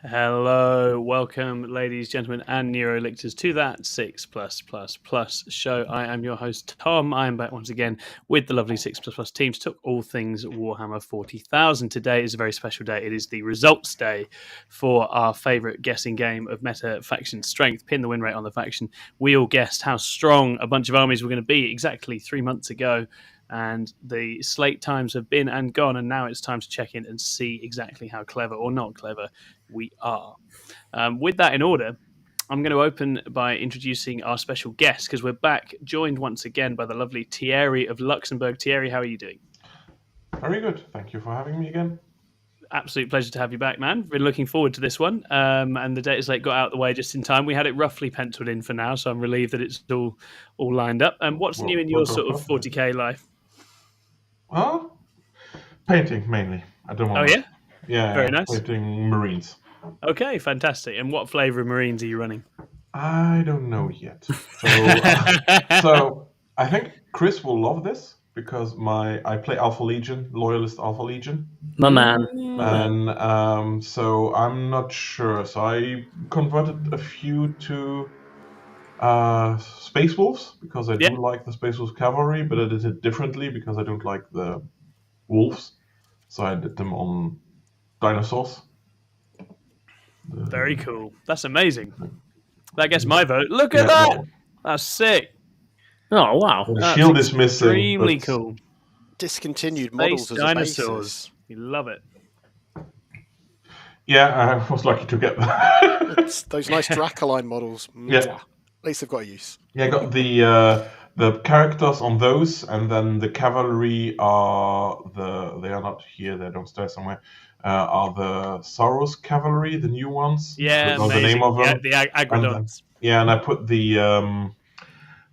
Hello, welcome, ladies, gentlemen, and Neurolictors to that 6+++ show. I am your host, Tom. I am back once again with the lovely 6++ team to talk all things Warhammer 40,000. Today is a very special day. It is the results day for our favourite guessing game of meta faction strength, Pin the Winrate on the faction. We all guessed how strong a bunch of armies were going to be exactly 3 months ago. And the slate times have been and gone, and now it's time to check in and see exactly how clever or not clever we are. With that in order, I'm going to open by introducing our special guest because we're back, joined once again by the lovely Thierry of Luxembourg. Thierry, how are you doing? Very good. Thank you for having me again. Absolute pleasure to have you back, man. Been looking forward to this one. And the data slate got out of the way just in time. We had it roughly penciled in for now, so I'm relieved that it's all lined up. And what's new in your sort of 40k life? Painting mainly at the moment. Oh, yeah? Yeah, very nice. Painting Marines. Okay, fantastic. And what flavour of Marines are you running? I don't know yet. So I think Chris will love this because I play Alpha Legion, Loyalist Alpha Legion. My man. And so I'm not sure. So I converted a few to Space Wolves because I do like the Space Wolves cavalry, but I did it differently because I don't like the wolves. So I did them on dinosaurs. Very cool. That's amazing. That gets my vote. Look at that. Well, that's sick. Oh, wow. The shield is missing. Extremely cool. Discontinued models as dinosaurs. You love it. Yeah, I was lucky to get that. It's those nice Dracoline models. Yeah. At least they've got a use. Yeah, I got the characters on those, and then the cavalry are they are not here, they're downstairs somewhere. Are the Saurus cavalry, the new ones? Yeah, the name of them. Yeah, the Agrodons. And I put the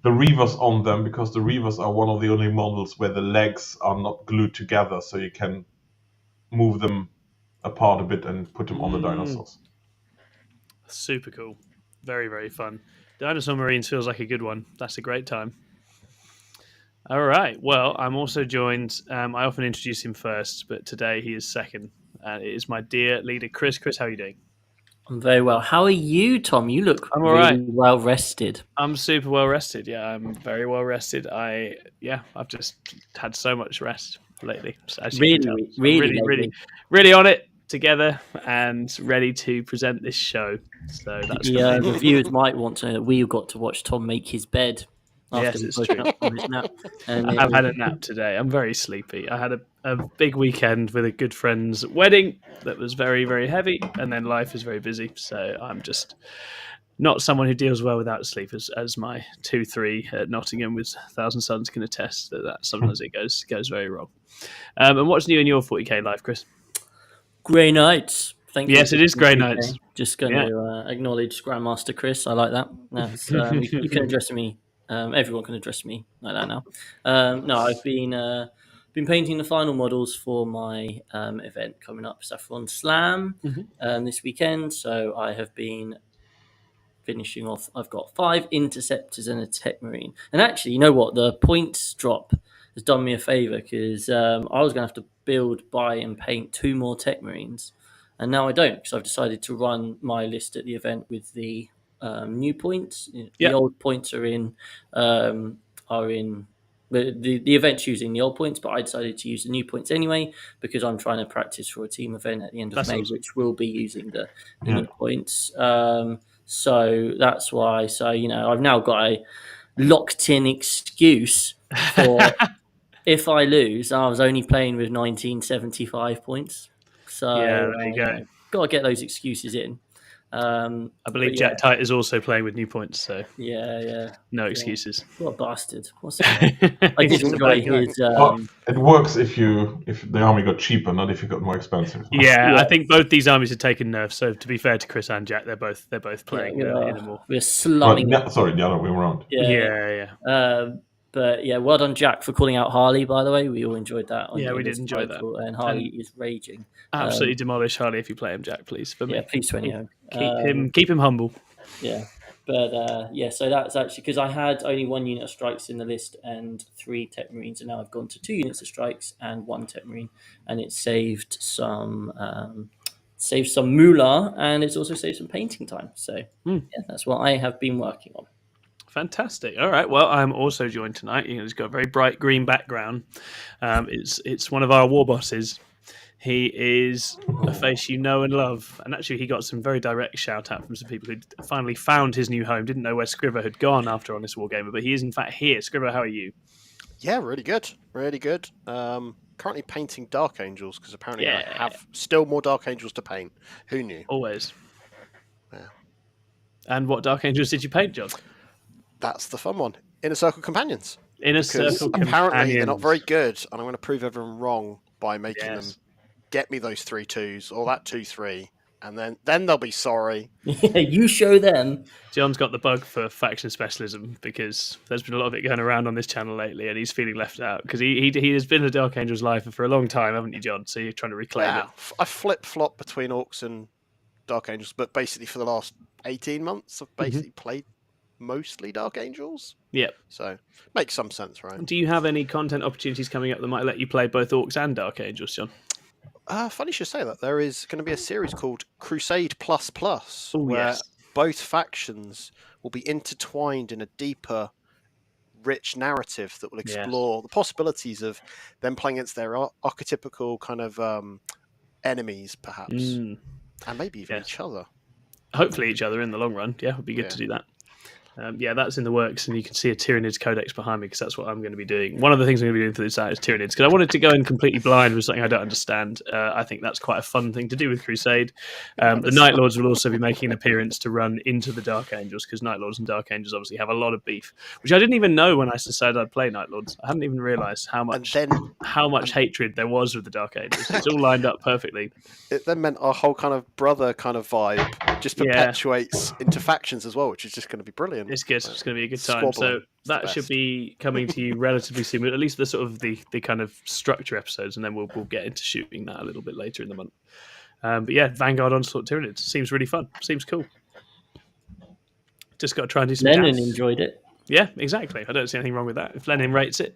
Reavers on them because the Reavers are one of the only models where the legs are not glued together, so you can move them apart a bit and put them on the dinosaurs. Super cool. Very, very fun. Dinosaur Marines feels like a good one. That's a great time. All right. Well, I'm also joined. I often introduce him first, but today he is second. And it is my dear leader, Chris. Chris, how are you doing? I'm very well. How are you, Tom? You look really well rested. I'm super well rested. Yeah, I'm very well rested. I've just had so much rest lately. As you can tell. Really on it together and ready to present this show. So that's the viewers might want to know that we got to watch Tom make his bed. Yes, it's true. Nap. I've had a nap today. I'm very sleepy. I had a big weekend with a good friend's wedding that was very, very heavy, and then life is very busy. So I'm just not someone who deals well without sleep, as my 2-3 at Nottingham with Thousand Suns can attest that sometimes it goes very wrong. And what's new in your 40k life, Chris? Grey Knights. Thank you. Yes, it is Grey Knights. Just going to acknowledge Grandmaster Chris. I like that. You can address me. Everyone can address me like that now. No, I've been painting the final models for my event coming up, Saffron Slam, this weekend. So I have been finishing off. I've got 5 interceptors and a tech marine. And actually, you know what? The points drop has done me a favour because I was going to have to build, buy, and paint 2 more tech marines, and now I don't because I've decided to run my list at the event with the new points. The old points are in the event's using the old points, but I decided to use the new points anyway because I'm trying to practice for a team event at the end of May, which will be using the new points. So that's why. So I've now got a locked-in excuse for if I lose. I was only playing with 1975 points. So there you go. Got to get those excuses in. I believe Jack Tite is also playing with new points, so no excuses. What a bastard! I did enjoy his. It works if the army got cheaper, not if you got more expensive. Yeah, I think both these armies have taken nerfs. So to be fair to Chris and Jack, they're both playing anymore. We're slumming. Sorry, the other way around. But well done, Jack, for calling out Harley, by the way. We all enjoyed that. We did enjoy that. And Harley is raging. Absolutely demolish Harley if you play him, Jack, please. For me. Please, 20. Keep him humble. Yeah. But, so that's actually because I had only 1 unit of strikes in the list and 3 tech marines, and now I've gone to 2 units of strikes and 1 tech marine, and it saved some save some moolah, and it's also saved some painting time. So yeah, that's what I have been working on. Fantastic. All right. Well, I'm also joined tonight. He's got a very bright green background. It's one of our war bosses. He is a face you know and love. And actually, he got some very direct shout out from some people who finally found his new home, didn't know where Scrivo had gone after Honest Wargamer, but he is in fact here. Scrivo, how are you? Yeah, really good. Really good. Currently painting Dark Angels because apparently I have still more Dark Angels to paint. Who knew? Always. Yeah. And what Dark Angels did you paint, John? That's the fun one. Inner Circle Companions. Inner Circle apparently they're not very good, and I'm going to prove everyone wrong by making them get me those 3/2s or that 2/3, and then they'll be sorry. Yeah, you show them. John's got the bug for faction specialism because there's been a lot of it going around on this channel lately, and he's feeling left out because he has been a Dark Angels lifer for a long time, haven't you, John? So you're trying to reclaim it. I flip-flop between Orcs and Dark Angels, but basically for the last 18 months, I've basically played mostly Dark Angels. Yep. So makes some sense, right? Do you have any content opportunities coming up that might let you play both Orcs and Dark Angels, John? Funny you should say that. There is going to be a series called Crusade Plus Plus, where both factions will be intertwined in a deeper, rich narrative that will explore the possibilities of them playing against their archetypical kind of enemies, perhaps, and maybe even each other. Hopefully each other in the long run. Yeah, it would be good to do that. That's in the works, and you can see a Tyranids Codex behind me because that's what I'm going to be doing. One of the things I'm going to be doing for this site is Tyranids because I wanted to go in completely blind with something I don't understand. I think that's quite a fun thing to do with Crusade. The Night Lords will also be making an appearance to run into the Dark Angels because Night Lords and Dark Angels obviously have a lot of beef, which I didn't even know when I decided I'd play Night Lords. I hadn't even realised how much hatred there was with the Dark Angels. It's all lined up perfectly. It then meant our whole kind of brother kind of vibe just perpetuates into factions as well, which is just going to be brilliant. It's good. It's going to be a good time. So that should be coming to you relatively soon, at least the sort of the kind of structure episodes, and then we'll get into shooting that a little bit later in the month. But yeah, Vanguard Onslaught Tyranids seems really fun. Seems cool. Just got to try and do some. Lennon enjoyed it. Yeah, exactly. I don't see anything wrong with that if Lennon rates it.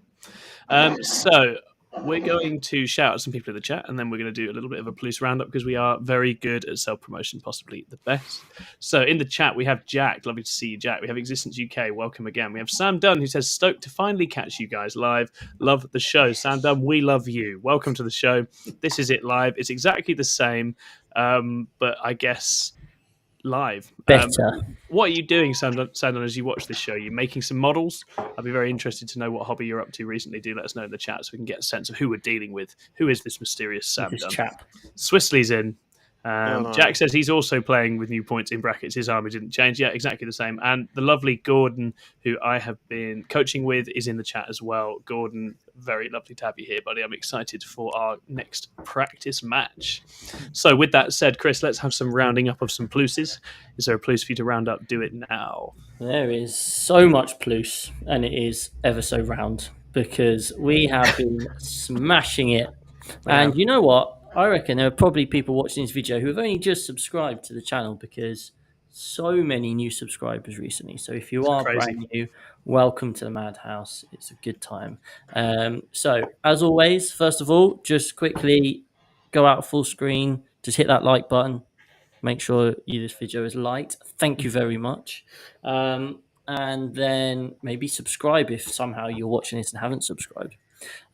So we're going to shout at some people in the chat, and then we're going to do a little bit of a police roundup because we are very good at self-promotion, possibly the best. So in the chat, we have Jack. Lovely to see you, Jack. We have Existence UK. Welcome again. We have Sam Dunn, who says, stoked to finally catch you guys live. Love the show. Sam Dunn, we love you. Welcome to the show. This is it live. It's exactly the same, but I guess live. Better. What are you doing, Sandon, as you watch this show? You're making some models. I'd be very interested to know what hobby you're up to recently. Do let us know in the chat so we can get a sense of who we're dealing with. Who is this mysterious Sam This Dunn? chap. Swissley's in. Jack says he's also playing with new points in brackets. His army didn't change. Yeah, exactly the same. And the lovely Gordon, who I have been coaching with, is in the chat as well. Gordon, very lovely to have you here, buddy. I'm excited for our next practice match. So with that said, Chris, let's have some rounding up of some pluses. Is there a plus for you to round up? Do it now. There is so much plus, and it is ever so round because we have been smashing it. And you know what? I reckon there are probably people watching this video who have only just subscribed to the channel because so many new subscribers recently. So if you are brand new, welcome to the Madhouse. It's a good time. So as always, first of all, just quickly go out full screen. Just hit that like button. Make sure this video is liked. Thank you very much. And then maybe subscribe if somehow you're watching this and haven't subscribed.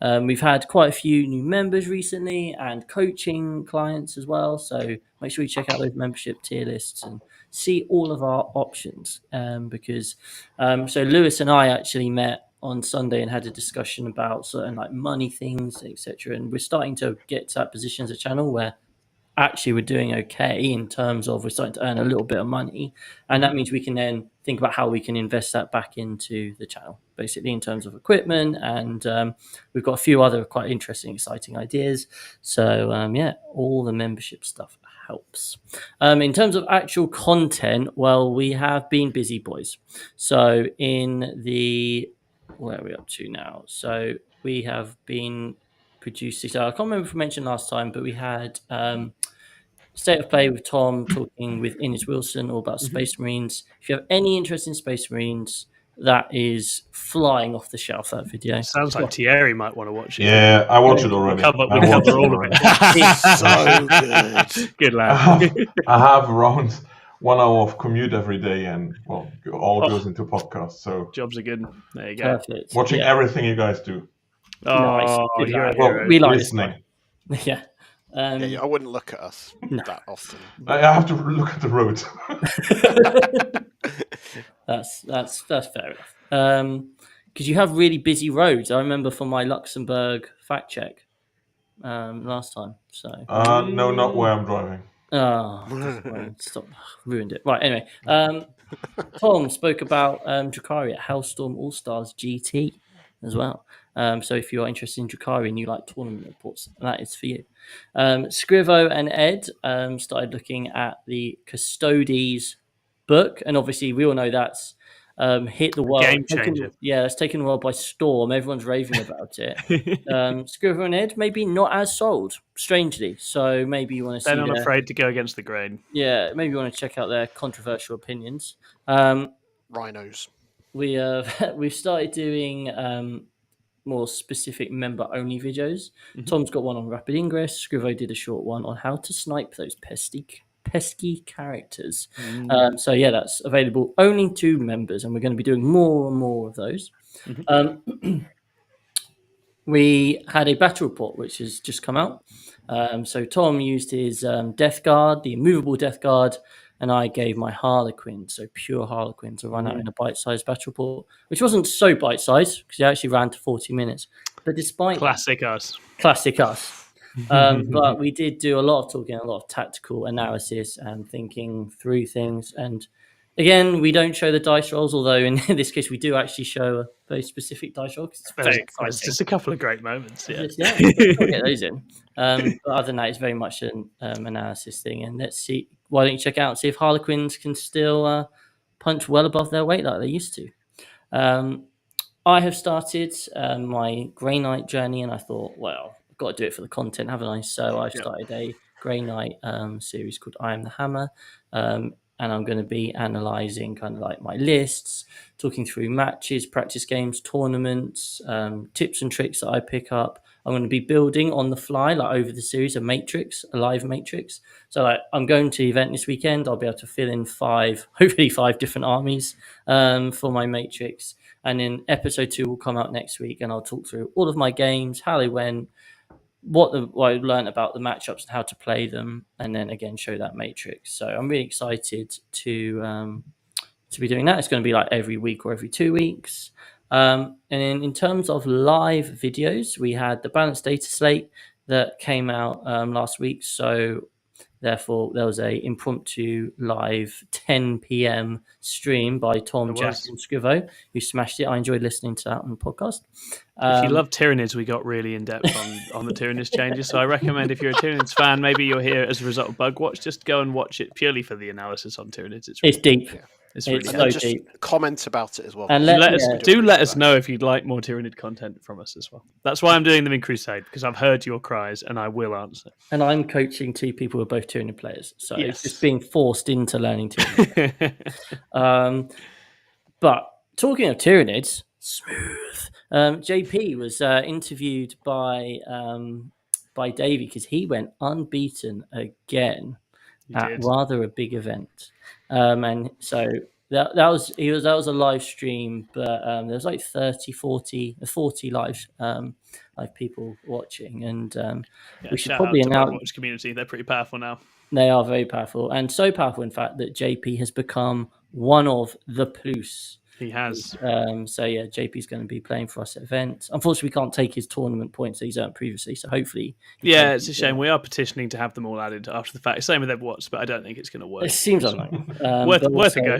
We've had quite a few new members recently and coaching clients as well. So make sure you check out those membership tier lists and see all of our options. So Lewis and I actually met on Sunday and had a discussion about certain like money things, etc. And we're starting to get to that position as a channel where actually we're doing okay in terms of we're starting to earn a little bit of money, and that means we can then think about how we can invest that back into the channel, basically in terms of equipment, and we've got a few other quite interesting, exciting ideas. So all the membership stuff helps. In terms of actual content, well, we have been busy, boys. So where are we up to now? So we have been producing. So I can't remember if I mentioned last time, but we had State of Play with Tom talking with Innes Wilson all about Space Marines. If you have any interest in Space Marines, That is flying off the shelf, that video. Sounds like Thierry might want to watch it. Yeah, I watched it already. We cover all of it. It's so good. Good lad. I have around 1 hour of commute every day, and well, it all goes into podcasts. So Jobs are good. There you go. perfect. watching everything you guys do. Nice. Oh, Good you're a lad. hero. We like this listening. one. Yeah. Yeah, I wouldn't look at us No. that often. I have to look at the road. That's fair enough. Because you have really busy roads. I remember from my Luxembourg fact check last time. So No, not where I'm driving. stop, ruined it. Right. Anyway, Tom spoke about Drakari at Hellstorm All Stars GT as well. So if you are interested in Drakari and you like tournament reports, that is for you. Scrivo and Ed started looking at the Custodes book, and obviously we all know that's hit the world. Game changer. It's taken the world by storm. Everyone's raving about it. Scrivo and Ed maybe not as sold, strangely. So maybe you want to see. They're not afraid to go against the grain. Yeah, maybe you want to check out their controversial opinions. Rhinos. We've started doing more specific member-only videos. Tom's got one on rapid ingress. Scrivo did a short one on how to snipe those pesky characters. So yeah, that's available only to members, and we're going to be doing more and more of those. We had a battle report which has just come out. So Tom used his Death Guard, the immovable Death Guard, and I gave my Harlequin, so pure Harlequin, to run out in a bite-sized battle report, which wasn't so bite-sized because it actually ran to 40 minutes. But despite Classic us. But we did do a lot of talking, a lot of tactical analysis and thinking through things. And again, we don't show the dice rolls, although in this case we do actually show a very specific dice roll. It's just a couple of great moments. Yeah, we'll get those in. But other than that, it's very much an analysis thing. And let's see. Why don't you check out and see if Harlequins can still punch well above their weight like they used to. I have started my Grey Knight journey, and I thought, well, I've got to do it for the content, haven't I? So I've started a Grey Knight series called I Am the Hammer, and I'm going to be analysing kind of like my lists, talking through matches, practice games, tournaments, tips and tricks that I pick up. I'm going to be building on the fly, like over the series, a live matrix. So like, I'm going to the event this weekend. I'll be able to fill in hopefully five different armies for my matrix. And then episode 2 will come out next week, and I'll talk through all of my games, how they went, what I learned about the matchups and how to play them, and then again show that matrix. So I'm really excited to be doing that. It's going to be like every week or every 2 weeks. And then in terms of live videos, we had the balanced data slate that came out last week. So therefore, there was a impromptu live 10 p.m. stream by Tom, Jack, and Scrivo, who smashed it. I enjoyed listening to that on the podcast. If you love Tyranids, we got really in depth on the Tyranids changes. So I recommend if you're a Tyranids fan, maybe you're here as a result of Bug Watch, just go and watch it purely for the analysis on Tyranids. It's deep. Yeah. It's really so just deep. Comment about it as well. And let us know if you'd like more Tyranid content from us as well. That's why I'm doing them in Crusade, because I've heard your cries and I will answer. And I'm coaching 2 people who are both Tyranid players, so it's just being forced into learning Tyranid. But talking of Tyranids, smooth. JP was interviewed by Davey because he went unbeaten again at rather a big event. And so that was a live stream, but there was like 40 live people watching, and we should probably announce Watch community. They're pretty powerful now. They are very powerful, and so powerful in fact that JP has become one of the plus. He has. So yeah, JP's going to be playing for us at events. Unfortunately, we can't take his tournament points that he's earned previously. So hopefully, it's a shame. We are petitioning to have them all added after the fact. Same with Everwatch, but I don't think it's going to work. It seems unlikely. Worth a go.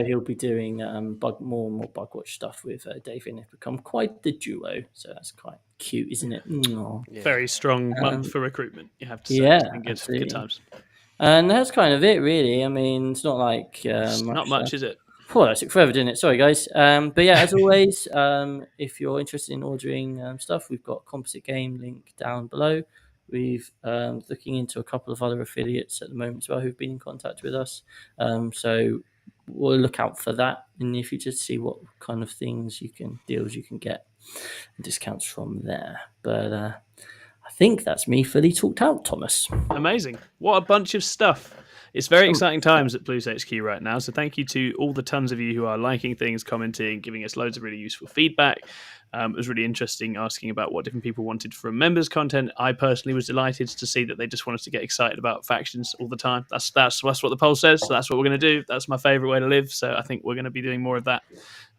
He'll be doing more and more Bugwatch stuff with Dave, and they've become quite the duo. So that's quite cute, isn't it? Yeah. Very strong month for recruitment. You have to say. Yeah, it's been good times. And that's kind of it, really. I mean, it's not like not much, is it? Oh, that took forever, didn't it? Sorry, guys. But yeah, as always, if you're interested in ordering stuff, we've got Composite Game link down below. We've looking into a couple of other affiliates at the moment as well who've been in contact with us. So we'll look out for that in the near future to see what kind of deals you can get, and discounts from there. But I think that's me fully talked out, Thomas. Amazing. What a bunch of stuff. It's very exciting times at Blues HQ right now. So thank you to all the tons of you who are liking things, commenting, giving us loads of really useful feedback. It was really interesting asking about what different people wanted from members content. I personally was delighted to see that they just want us to get excited about factions all the time. That's what the poll says. So that's what we're going to do. That's my favorite way to live. So I think we're going to be doing more of that.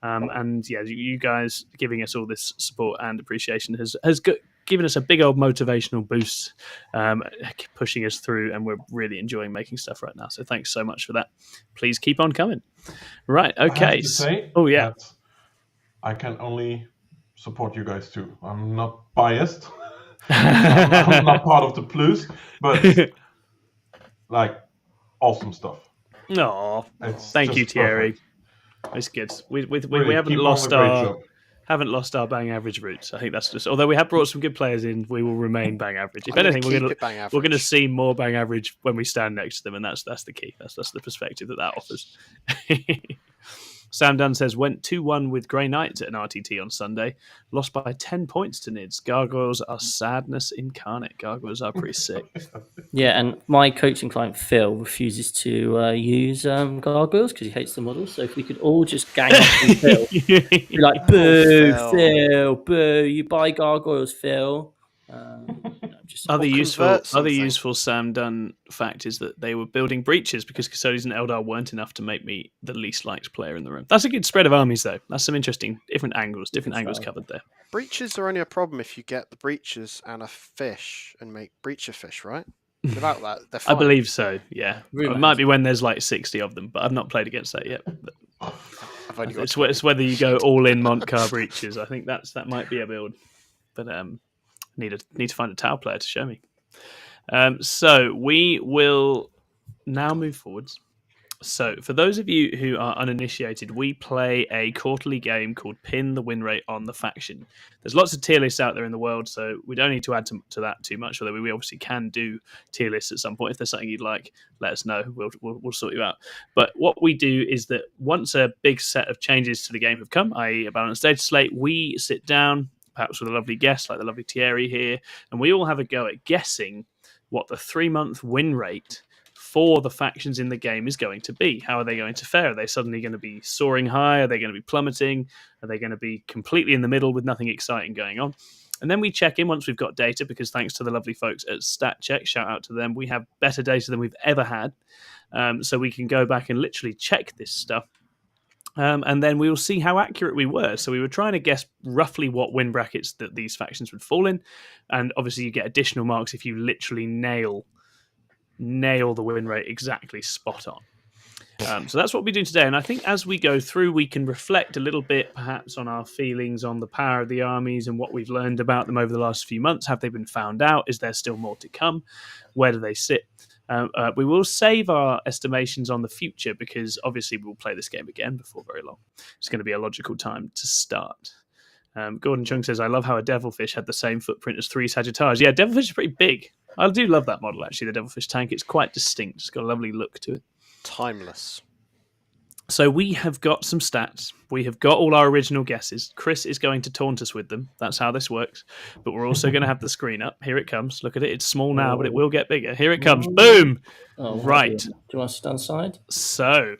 And yeah, you guys giving us all this support and appreciation has given us a big old motivational boost, pushing us through, and we're really enjoying making stuff right now. So thanks so much for that. Please keep on coming. Right, okay. I have to say that I can only support you guys too. I'm not biased. I'm not part of the Blues, but like awesome stuff. No, thank you, Thierry. It's good. We haven't lost our bang average roots. I think that's just. Although we have brought some good players in, we will remain bang average. If anything, we're going to see more bang average when we stand next to them, and that's the key. That's the perspective that offers. Sam Dunn says, went 2-1 with Grey Knights at an RTT on Sunday. Lost by 10 points to Nids. Gargoyles are sadness incarnate. Gargoyles are pretty sick. Yeah, and my coaching client, Phil, refuses to use Gargoyles because he hates the model. So if we could all just gang up on Phil. Be like, boo, Phil, boo, you buy Gargoyles, Phil. Other useful Sam Dunn fact is that they were building breaches because Custodians and Eldar weren't enough to make me the least liked player in the room. That's a good spread of armies, though. That's some interesting different angles covered there. Breaches are only a problem if you get the breaches and a fish and make breacher fish, right? Without that, they're fine. I believe so. Yeah, it might be when there's like 60 of them, but I've not played against that yet. It's whether you go all in Montcar breaches. I think that might be a build, but need to find a Tau player to show me. So we will now move forwards. So for those of you who are uninitiated, we play a quarterly game called Pin the Winrate on the faction. There's lots of tier lists out there in the world, so we don't need to add to that too much, although we obviously can do tier lists at some point. If there's something you'd like, let us know. We'll sort you out. But what we do is that once a big set of changes to the game have come, i.e. a balanced data slate, we sit down, perhaps with a lovely guest like the lovely Thierry here, and we all have a go at guessing what the 3-month win rate for the factions in the game is going to be. How are they going to fare? Are they suddenly going to be soaring high? Are they going to be plummeting? Are they going to be completely in the middle with nothing exciting going on? And then we check in once we've got data, because thanks to the lovely folks at StatCheck, shout out to them, we have better data than we've ever had. So we can go back and literally check this stuff. And then we will see how accurate we were. So we were trying to guess roughly what win brackets that these factions would fall in. And obviously you get additional marks if you literally nail the win rate exactly spot on. So that's what we're doing today. And I think as we go through, we can reflect a little bit perhaps on our feelings on the power of the armies and what we've learned about them over the last few months. Have they been found out? Is there still more to come? Where do they sit? We will save our estimations on the future because obviously we'll play this game again before very long. It's going to be a logical time to start. Gordon Chung says, I love how a Devilfish had the same footprint as 3 Sagittars. Yeah, Devilfish is pretty big. I do love that model, actually, the Devilfish tank. It's quite distinct. It's got a lovely look to it. Timeless. So we have got some stats. We have got all our original guesses. Chris is going to taunt us with them. That's how this works. But we're also going to have the screen up. Here it comes. Look at it. It's small now, but it will get bigger. Here it comes. Boom! Right. Do you want to stand side? So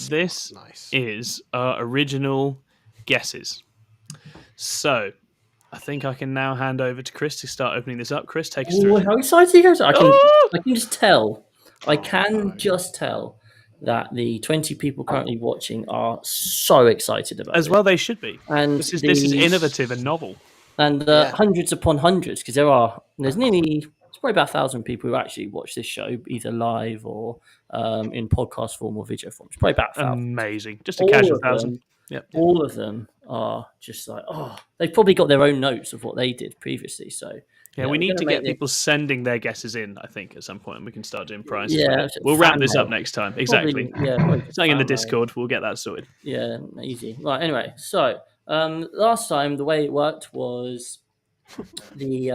this nice. Is our original guesses. So I think I can now hand over to Chris to start opening this up. Chris, take us through it. How excited he goes. I can just tell. I can just tell that the 20 people currently watching are so excited about it. As well they should be. And this is innovative and novel. And hundreds upon hundreds, because there's probably about 1,000 people who actually watch this show, either live or in podcast form or video form. It's probably about 1,000. Amazing. Just a casual 1,000. Yep. All of them are just like, they've probably got their own notes of what they did previously. So we need to get people sending their guesses in, I think, at some point, and we can start doing prizes. Yeah, we'll wrap this up next time. Exactly. Something in the Discord. We'll get that sorted. Yeah, easy. Right, anyway, so last time the way it worked was the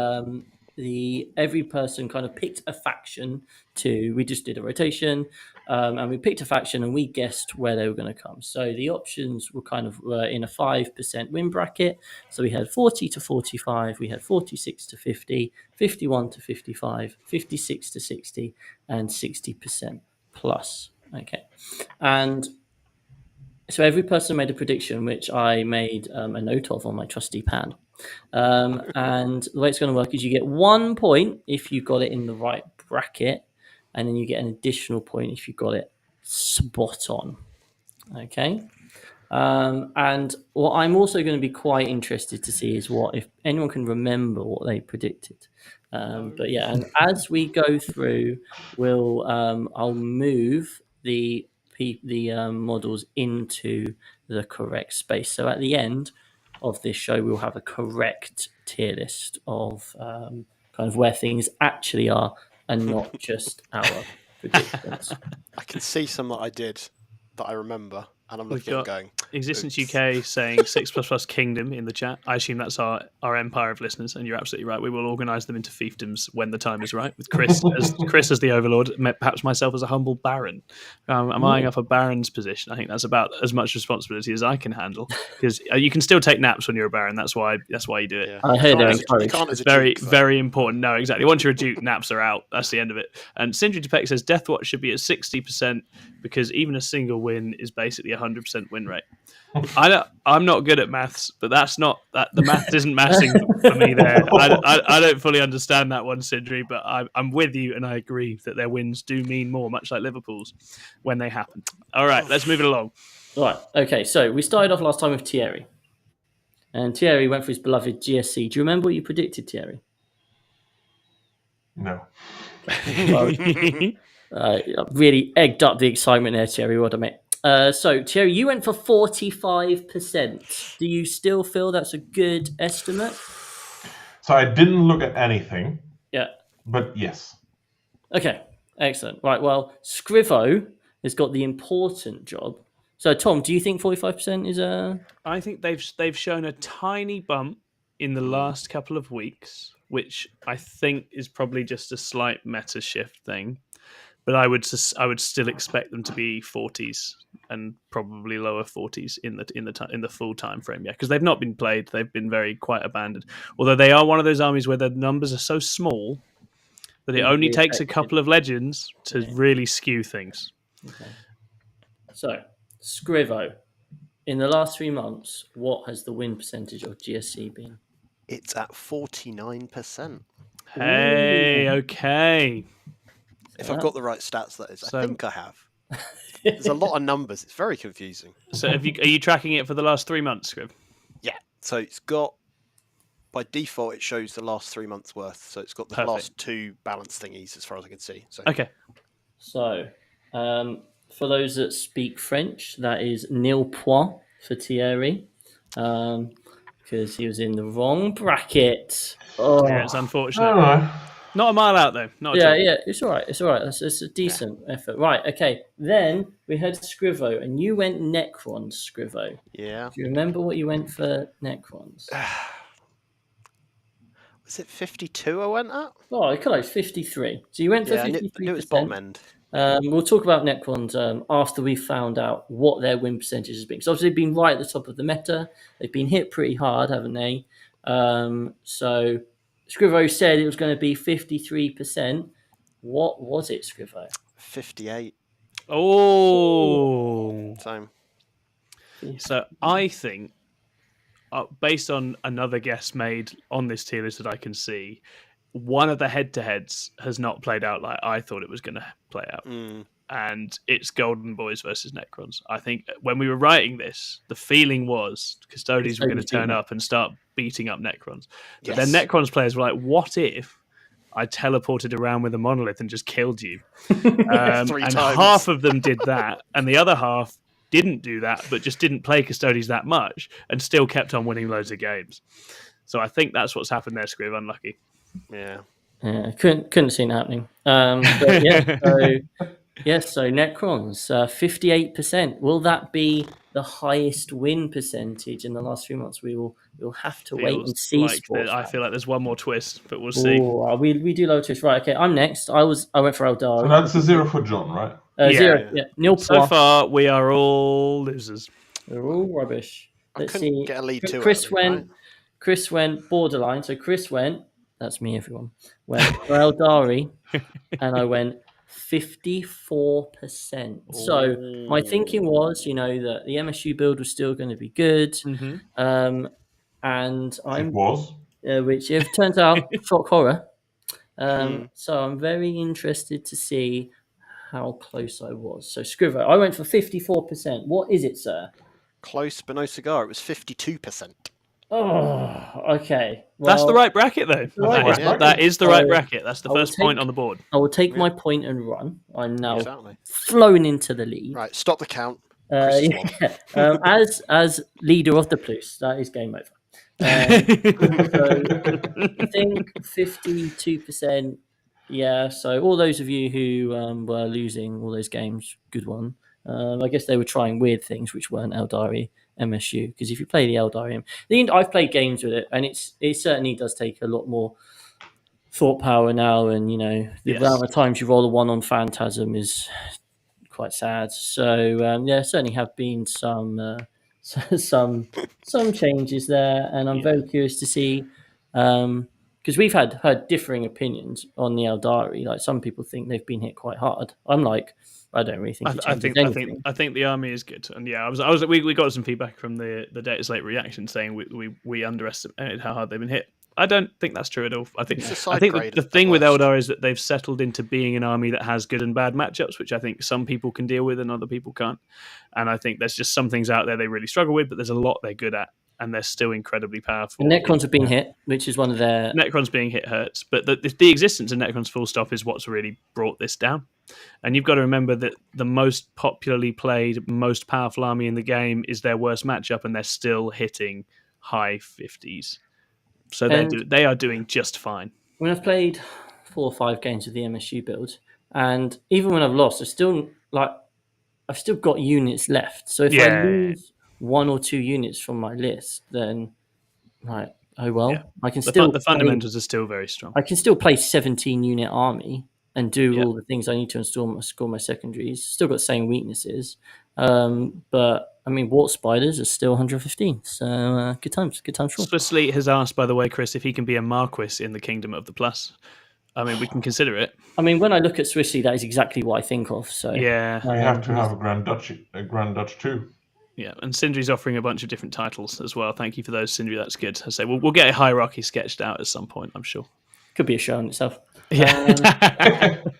every person kind of picked a faction we just did a rotation, and we picked a faction and we guessed where they were going to come. So the options were in a 5% win bracket. So we had 40 to 45, we had 46 to 50, 51 to 55, 56 to 60, and 60% plus. Okay. And so every person made a prediction, which I made a note of on my trusty pad. And the way it's going to work is you get 1 point if you got it in the right bracket, and then you get an additional point if you got it spot on. Okay. And what I'm also going to be quite interested to see is if anyone can remember what they predicted. But yeah, and as we go through, I'll move the models into the correct space. So at the end of this show, we'll have a correct tier list of kind of where things actually are and not just our predictions. I can see some that I did that I remember, and I'm looking at them going. Existence oops. UK saying 6++ Kingdom in the chat. I assume that's our empire of listeners, and you're absolutely right. We will organise them into fiefdoms when the time is right, with Chris as the overlord, perhaps myself as a humble baron. I'm eyeing up a baron's position. I think that's about as much responsibility as I can handle, because you can still take naps when you're a baron. That's why you do it. Yeah. I heard It's very important. No, exactly. Once you're a duke, naps are out. That's the end of it. And Sindri Depek says Deathwatch should be at 60% because even a single win is basically 100% win rate. I'm not good at maths, but that's not that. The maths isn't mathsing for me there. I don't fully understand that one, Sindri, but I'm with you, and I agree that their wins do mean more, much like Liverpool's, when they happen. All right, let's move it along. All right. Okay, so we started off last time with Thierry. And Thierry went for his beloved GSC. Do you remember what you predicted, Thierry? No. Really egged up the excitement there, Thierry. Well done, mate. So, Thierry, you went for 45%. Do you still feel that's a good estimate? So I didn't look at anything. Yeah. But yes. Okay, excellent. Right, well, Scrivo has got the important job. So, Tom, do you think 45% is a... I think they've shown a tiny bump in the last couple of weeks, which I think is probably just a slight meta shift thing. But I would still expect them to be 40s and probably lower 40s in the full time frame. Yeah, because they've not been played. They've been very quite abandoned. Although they are one of those armies where the numbers are so small that it only takes a couple of legends to really skew things. Okay. So, Scrivo, in the last 3 months, what has the win percentage of GSC been? It's at 49%. Hey, okay. If I've got the right stats, that is. I think I have. There's a lot of numbers. It's very confusing. So are you tracking it for the last 3 months, Scriv? Yeah. So it's got, by default, it shows the last 3 months worth. So it's got the last 2 balance thingies as far as I can see. So. Okay. So for those that speak French, that is nil point for Thierry. Because he was in the wrong bracket. Oh. Yeah, it's unfortunate. Not a mile out, though. Yeah, it's all right. It's all right. It's a decent effort. Right, okay. Then we had Scrivo, and you went Necrons, Scrivo. Yeah. Do you remember what you went for Necrons? Was it 52 I went at? Oh, I could have 53. So you went for 53%. I knew it was bottom end. We'll talk about Necrons after we found out what their win percentage has been. Because obviously they've been right at the top of the meta. They've been hit pretty hard, haven't they? So Scrivo said it was going to be 53%. What was it, Scrivo? 58. Oh. So I think, based on another guess made on this tier list that I can see, one of the head-to-heads has not played out like I thought it was going to play out. And it's Golden Boys versus Necrons. I think when we were writing this, the feeling was Custodians were going to turn up and start beating up Necrons. But then Necrons players were like, what if I teleported around with a monolith and just killed you? And half of them did that, and the other half didn't do that, but just didn't play Custodians that much and still kept on winning loads of games. So I think that's what's happened there, Scriv. Unlucky. Yeah. Couldn't see it happening. But yeah, so Yes, so Necrons, 58%. Will that be the highest win percentage in the last 3 months? We'll have to wait and see. I feel like there's one more twist, but we'll see. We do love twist. Right, okay, I'm next. I went for Eldari. So that's a 0 for John, right? Zero. Yeah. Nil so far, we are all losers. We're all rubbish. Let's see. Get a lead too Chris early, went. right? Chris went borderline. So Chris went. That's me, everyone. Went for Eldari, and I went 54%. So my thinking was, that the MSU build was still going to be good, Mm-hmm. and It was. which it turns out shock horror. So I'm very interested to see how close I was. So Scrivo, I went for 54%. What is it, sir? Close, but no cigar. It was 52%. Oh, okay. Well, that's the right bracket, though. That is the right bracket. That's the first point on the board. I will take my point and run. I'm now flown into the lead. Right, stop the count. As leader of the Plus, that is game over. So I think 52%. Yeah, so all those of you who were losing all those games, good one. I guess they were trying weird things which weren't Eldari MSU, because if you play the Eldari, I've played games with it, and it certainly does take a lot more thought power now, and the amount of times you roll a 1 on Phantasm is quite sad. So certainly have been some changes there, and I'm very curious to see, because we've heard differing opinions on the Eldari. Like, some people think they've been hit quite hard. I'm like, I don't really think. I think the army is good, and we got some feedback from the Data Slate reaction saying we underestimated how hard they've been hit. I don't think that's true at all. I think the thing with Eldar is that they've settled into being an army that has good and bad matchups, which I think some people can deal with and other people can't. And I think there's just some things out there they really struggle with, but there's a lot they're good at, and they're still incredibly powerful. And Necrons have been hit, which is one of their... Necrons being hit hurts, but the existence of Necrons full stop is what's really brought this down. And you've got to remember that the most popularly played, most powerful army in the game is their worst matchup, and they're still hitting high 50s. So they are doing just fine. When I've played 4 or 5 games of the MSU build, and even when I've lost, I've still got units left. So if I lose 1 or 2 units from my list, then I can still. The fundamentals are still very strong. I can still play 17-unit army and do all the things I need to and score my secondaries. Still got the same weaknesses, but. I mean, Wart Spiders are still 115, so good times. Swiss Elite has asked, by the way, Chris, if he can be a Marquis in the Kingdom of the Plus. I mean, we can consider it. I mean, when I look at Swiss Elite, that is exactly what I think of. So you have to have a Grand Dutch too. Yeah, and Sindri's offering a bunch of different titles as well. Thank you for those, Sindri. That's good. I say we'll get a hierarchy sketched out at some point, I'm sure. Could be a show in itself. Yeah,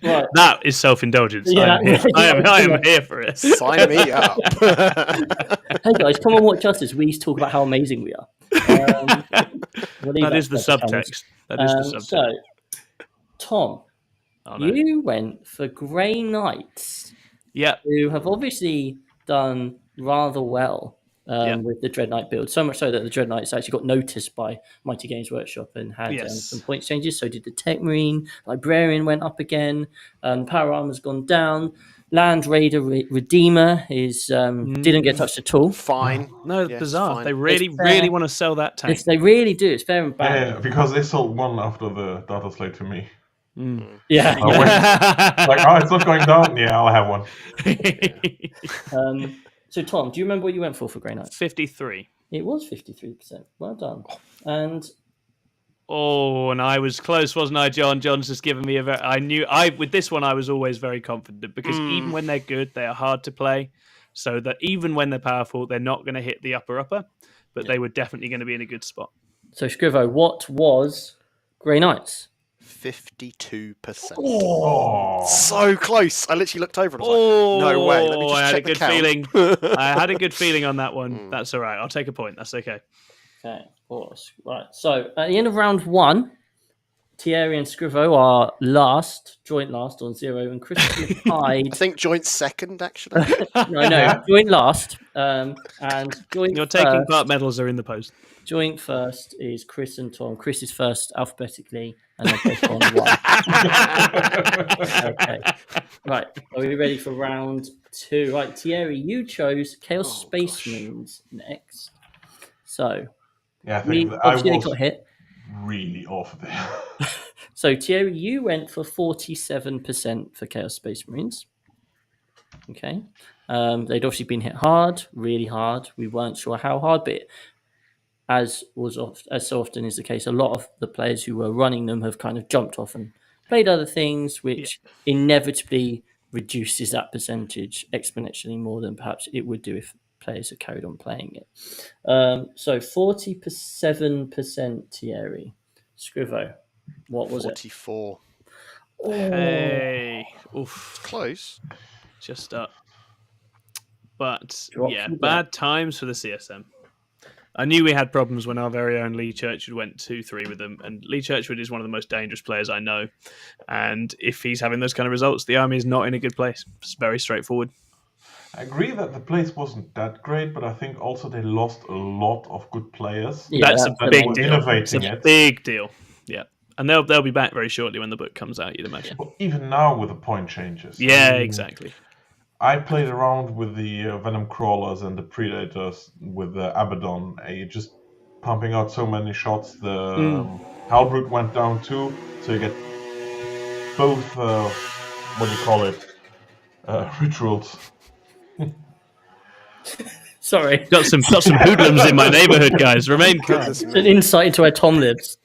right. That is self-indulgence. Yeah, I am here for it. Sign me up. Hey guys, come on, watch us as we talk about how amazing we are. That is the subtext. So, Tom, you went for Grey Knights. Yeah, who have obviously done rather well. With the Dread Knight build, so much so that the Dread Knights actually got noticed by Mighty Games Workshop and had some point changes. So did the Tech Marine. Librarian went up again. Power Armor's gone down. Land Raider Redeemer is didn't get touched at all. Fine. No, it's bizarre. They really want to sell that tank. They really do. It's fair and bad. Yeah, because they sold one after the Data Slate to me. Yeah. It's not going down. Yeah, I'll have one. So, Tom, do you remember what you went for Grey Knight? 53. It was 53%. Well done. And I was close, wasn't I, John? John's just given me with this one, I was always very confident because even when they're good, they are hard to play. So that even when they're powerful, they're not going to hit the upper, but they were definitely going to be in a good spot. So, Scrivo, what was Grey Knights? 52%. Oh, so close. I literally looked over and I was like, no way. Let me just I had check a good feeling. I had a good feeling on that one. That's all right. I'll take a point. That's okay. Okay, of course. Right. So at the end of round 1, Thierry and Scrivo are joint last on 0, and Chris is tied. I think joint second, actually. No, joint last. And joint Your taking part medals are in the post. Joint first is Chris and Tom. Chris is first alphabetically, and they're both on 1. Okay. Right, are we ready for round 2? Right, Thierry, you chose Chaos Oh, Space gosh. Marines next. So, Yeah, I we think that I obviously was got hit. really off there. So, Thierry, you went for 47% for Chaos Space Marines. Okay. They'd obviously been hit hard, really hard. We weren't sure how hard, but as so often is the case, a lot of the players who were running them have kind of jumped off and played other things, which inevitably reduces that percentage exponentially more than perhaps it would do if players had carried on playing it. So 47% Thierry. Scrivo, what was 44. it? Hey, It's close. just up. But Drop yeah, you down. bad times for the CSM. I knew we had problems when our very own Lee Churchwood went 2-3 with them, and Lee Churchwood is one of the most dangerous players I know. And if he's having those kind of results, the army is not in a good place. It's very straightforward. I agree that the place wasn't that great, but I think also they lost a lot of good players. Yeah, That's a the big main deal. Innovating It's a it. big deal. Yeah, and they'll be back very shortly when the book comes out. You'd imagine. But even now with the point changes. Yeah, I mean, exactly. I played around with the Venom Crawlers and the Predators with the Abaddon. Just pumping out so many shots. The Halbrut went down too, so you get both. What do you call it? Rituals. Sorry. Got some hoodlums in my neighbourhood, guys. Remain calm. Goodness It's an me. insight into where Tom lives.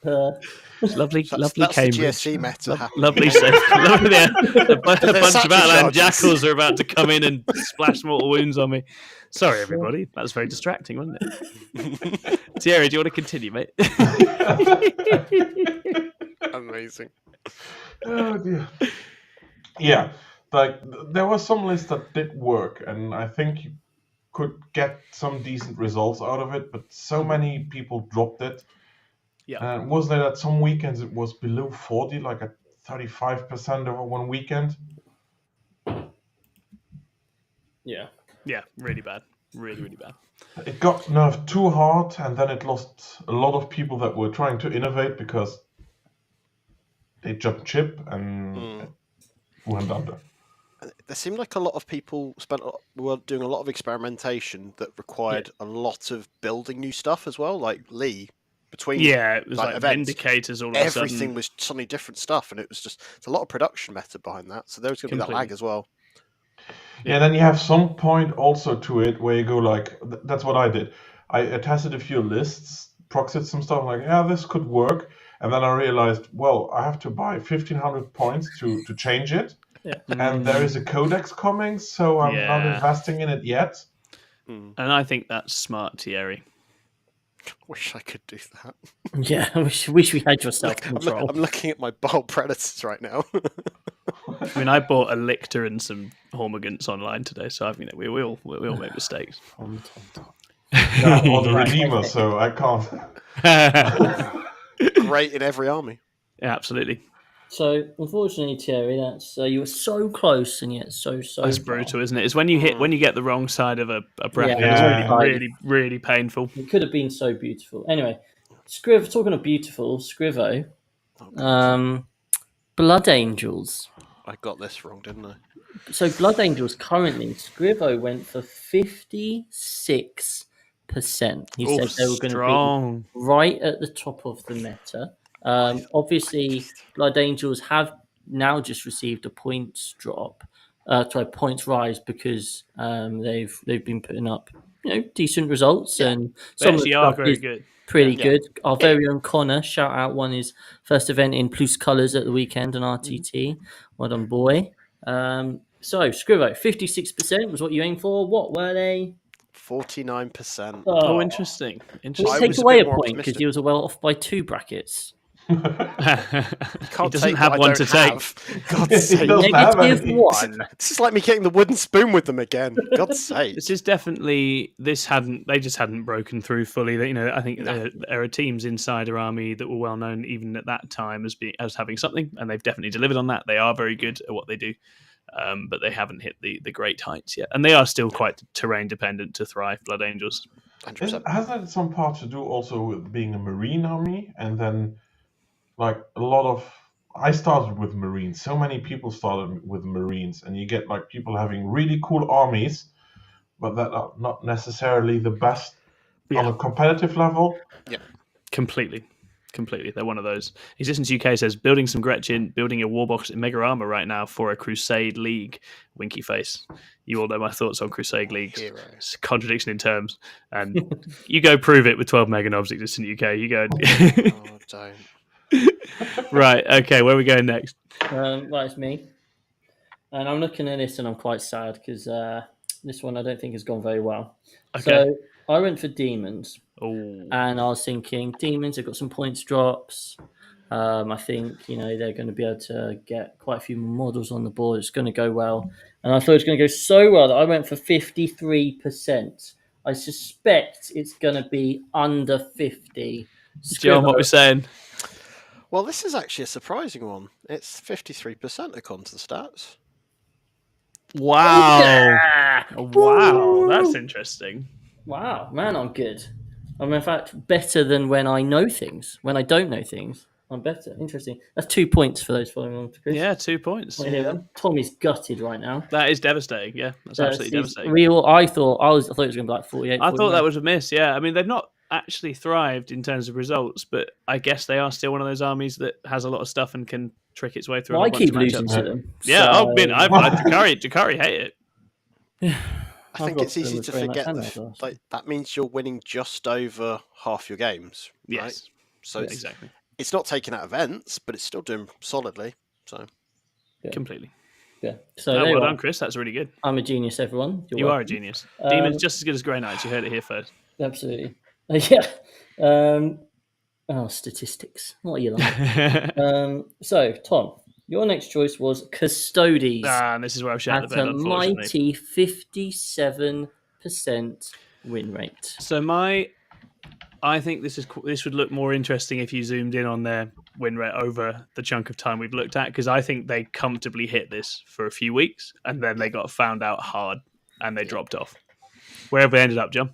Lovely, That's lovely the Cambridge. GSC meta happening. Lovely safe. Lovely, a bunch such of a Outland charges. jackals are about to come in and splash mortal wounds on me. Sorry, everybody. That was very distracting, wasn't it? Thierry, do you want to continue, mate? Amazing. Oh dear. Yeah, like there were some lists that did work, and I think you could get some decent results out of it. But so many people dropped it. Yeah. Was there that some weekends it was below 40, like at 35% over one weekend? Yeah. Yeah, really bad. Really, really bad. It got nerfed too hard, and then it lost a lot of people that were trying to innovate because they jumped ship and went under. There seemed like a lot of people were doing a lot of experimentation that required a lot of building new stuff as well. Like Lee, between it was like events, Vindicators all of a sudden. everything was suddenly different stuff, and it's a lot of production meta behind that. So there was going to be that Completely. lag as well. Yeah, then you have some point also to it where you go like, that's what I did. I tested a few lists, proxied some stuff, like, yeah, this could work. And then I realized, well, I have to buy 1,500 points to change it. Yeah. And there is a codex coming, so I'm not investing in it yet. And I think that's smart, Thierry. Wish I could do that. Yeah, I wish we had your self I'm control. looking at my bold predators right now. I mean, I bought a Lictor and some Hormigants online today, so we all make mistakes. Or the Redeemer, so I can't. Great in every army. Yeah, absolutely. So, unfortunately, Thierry, that's you were so close and yet so That's far. brutal, isn't it? It's when you get the wrong side of a bracket. Yeah. It's really, really painful. It could have been so beautiful. Anyway, talking of beautiful, Scrivo, Blood Angels. I got this wrong, didn't I? So Blood Angels currently, Scrivo went for 56%. He said they were going to be right at the top of the meta. Obviously, Blood Angels have now just received a points points rise because they've been putting up decent results and some of the stuff very is good. pretty good. Our very own Connor, shout out, won his first event in Plus Colours at the weekend on RTT. Well done, boy. So Scrivo, 56% was what you aimed for. What were they? 49%. Oh, interesting. We'll take away a point because he was well off by 2 brackets. He doesn't have one to take. God's sake. Negative 1. This is like me getting the wooden spoon with them again. God's sake. This is definitely they just hadn't broken through fully. I think there are teams inside our army that were well known even at that time as having something, and they've definitely delivered on that. They are very good at what they do. But they haven't hit the great heights yet. And they are still quite terrain dependent to thrive, Blood Angels. 100%. Has that some part to do also with being a marine army? And then, like, a lot of I started with Marines. So many people started with Marines, and you get like people having really cool armies, but that are not necessarily the best on a competitive level. Yeah. Completely. They're one of those. Existence UK says building some Gretchen, building a Warbox in Mega Armor right now for a Crusade League. Winky face. You all know my thoughts on Crusade Leagues. Hero. It's a contradiction in terms. And you go prove it with 12 Mega Knobs Existent UK. You go. Oh, don't. Right, okay, where are we going next? Well, it's me. And I'm looking at this and I'm quite sad because this one I don't think has gone very well. Okay. So I went for Demons. Oh. And I was thinking, Demons have got some points drops. I think, they're going to be able to get quite a few models on the board. It's going to go well. And I thought it was going to go so well that I went for 53%. I suspect it's going to be under 50. John, what we're saying? Well, this is actually a surprising one. It's 53% according to the stats. Wow. Yeah! Wow, that's interesting. Wow, man, I'm good. I'm in fact better than when I know things. When I don't know things, I'm better. Interesting. That's 2 points for those following on to Chris. Yeah, 2 points. Tommy's gutted right now. That is devastating. Yeah, that's absolutely devastating. I thought it was going to be like 48. I thought that was a miss. Yeah, I mean they've not actually thrived in terms of results, but I guess they are still one of those armies that has a lot of stuff and can trick its way through. Well, I keep losing to them. Yeah, so... I've Jakari hate it. I think it's easy to forget that that means you're winning just over half your games. Yes. Right? So exactly. It's not taking out events, but it's still doing solidly. So completely. Yeah. So well done, Chris. That's really good. I'm a genius, everyone. You are a genius. Demons just as good as Grey Knights. You heard it here first. Absolutely. Yeah. Statistics. What are you like? So, Tom, your next choice was Custodes. And this is where I've shot the bed, unfortunately. Mighty 57% win rate. So I think this would look more interesting if you zoomed in on their win rate over the chunk of time we've looked at, because I think they comfortably hit this for a few weeks and then they got found out hard and they dropped off. Where have they ended up, John?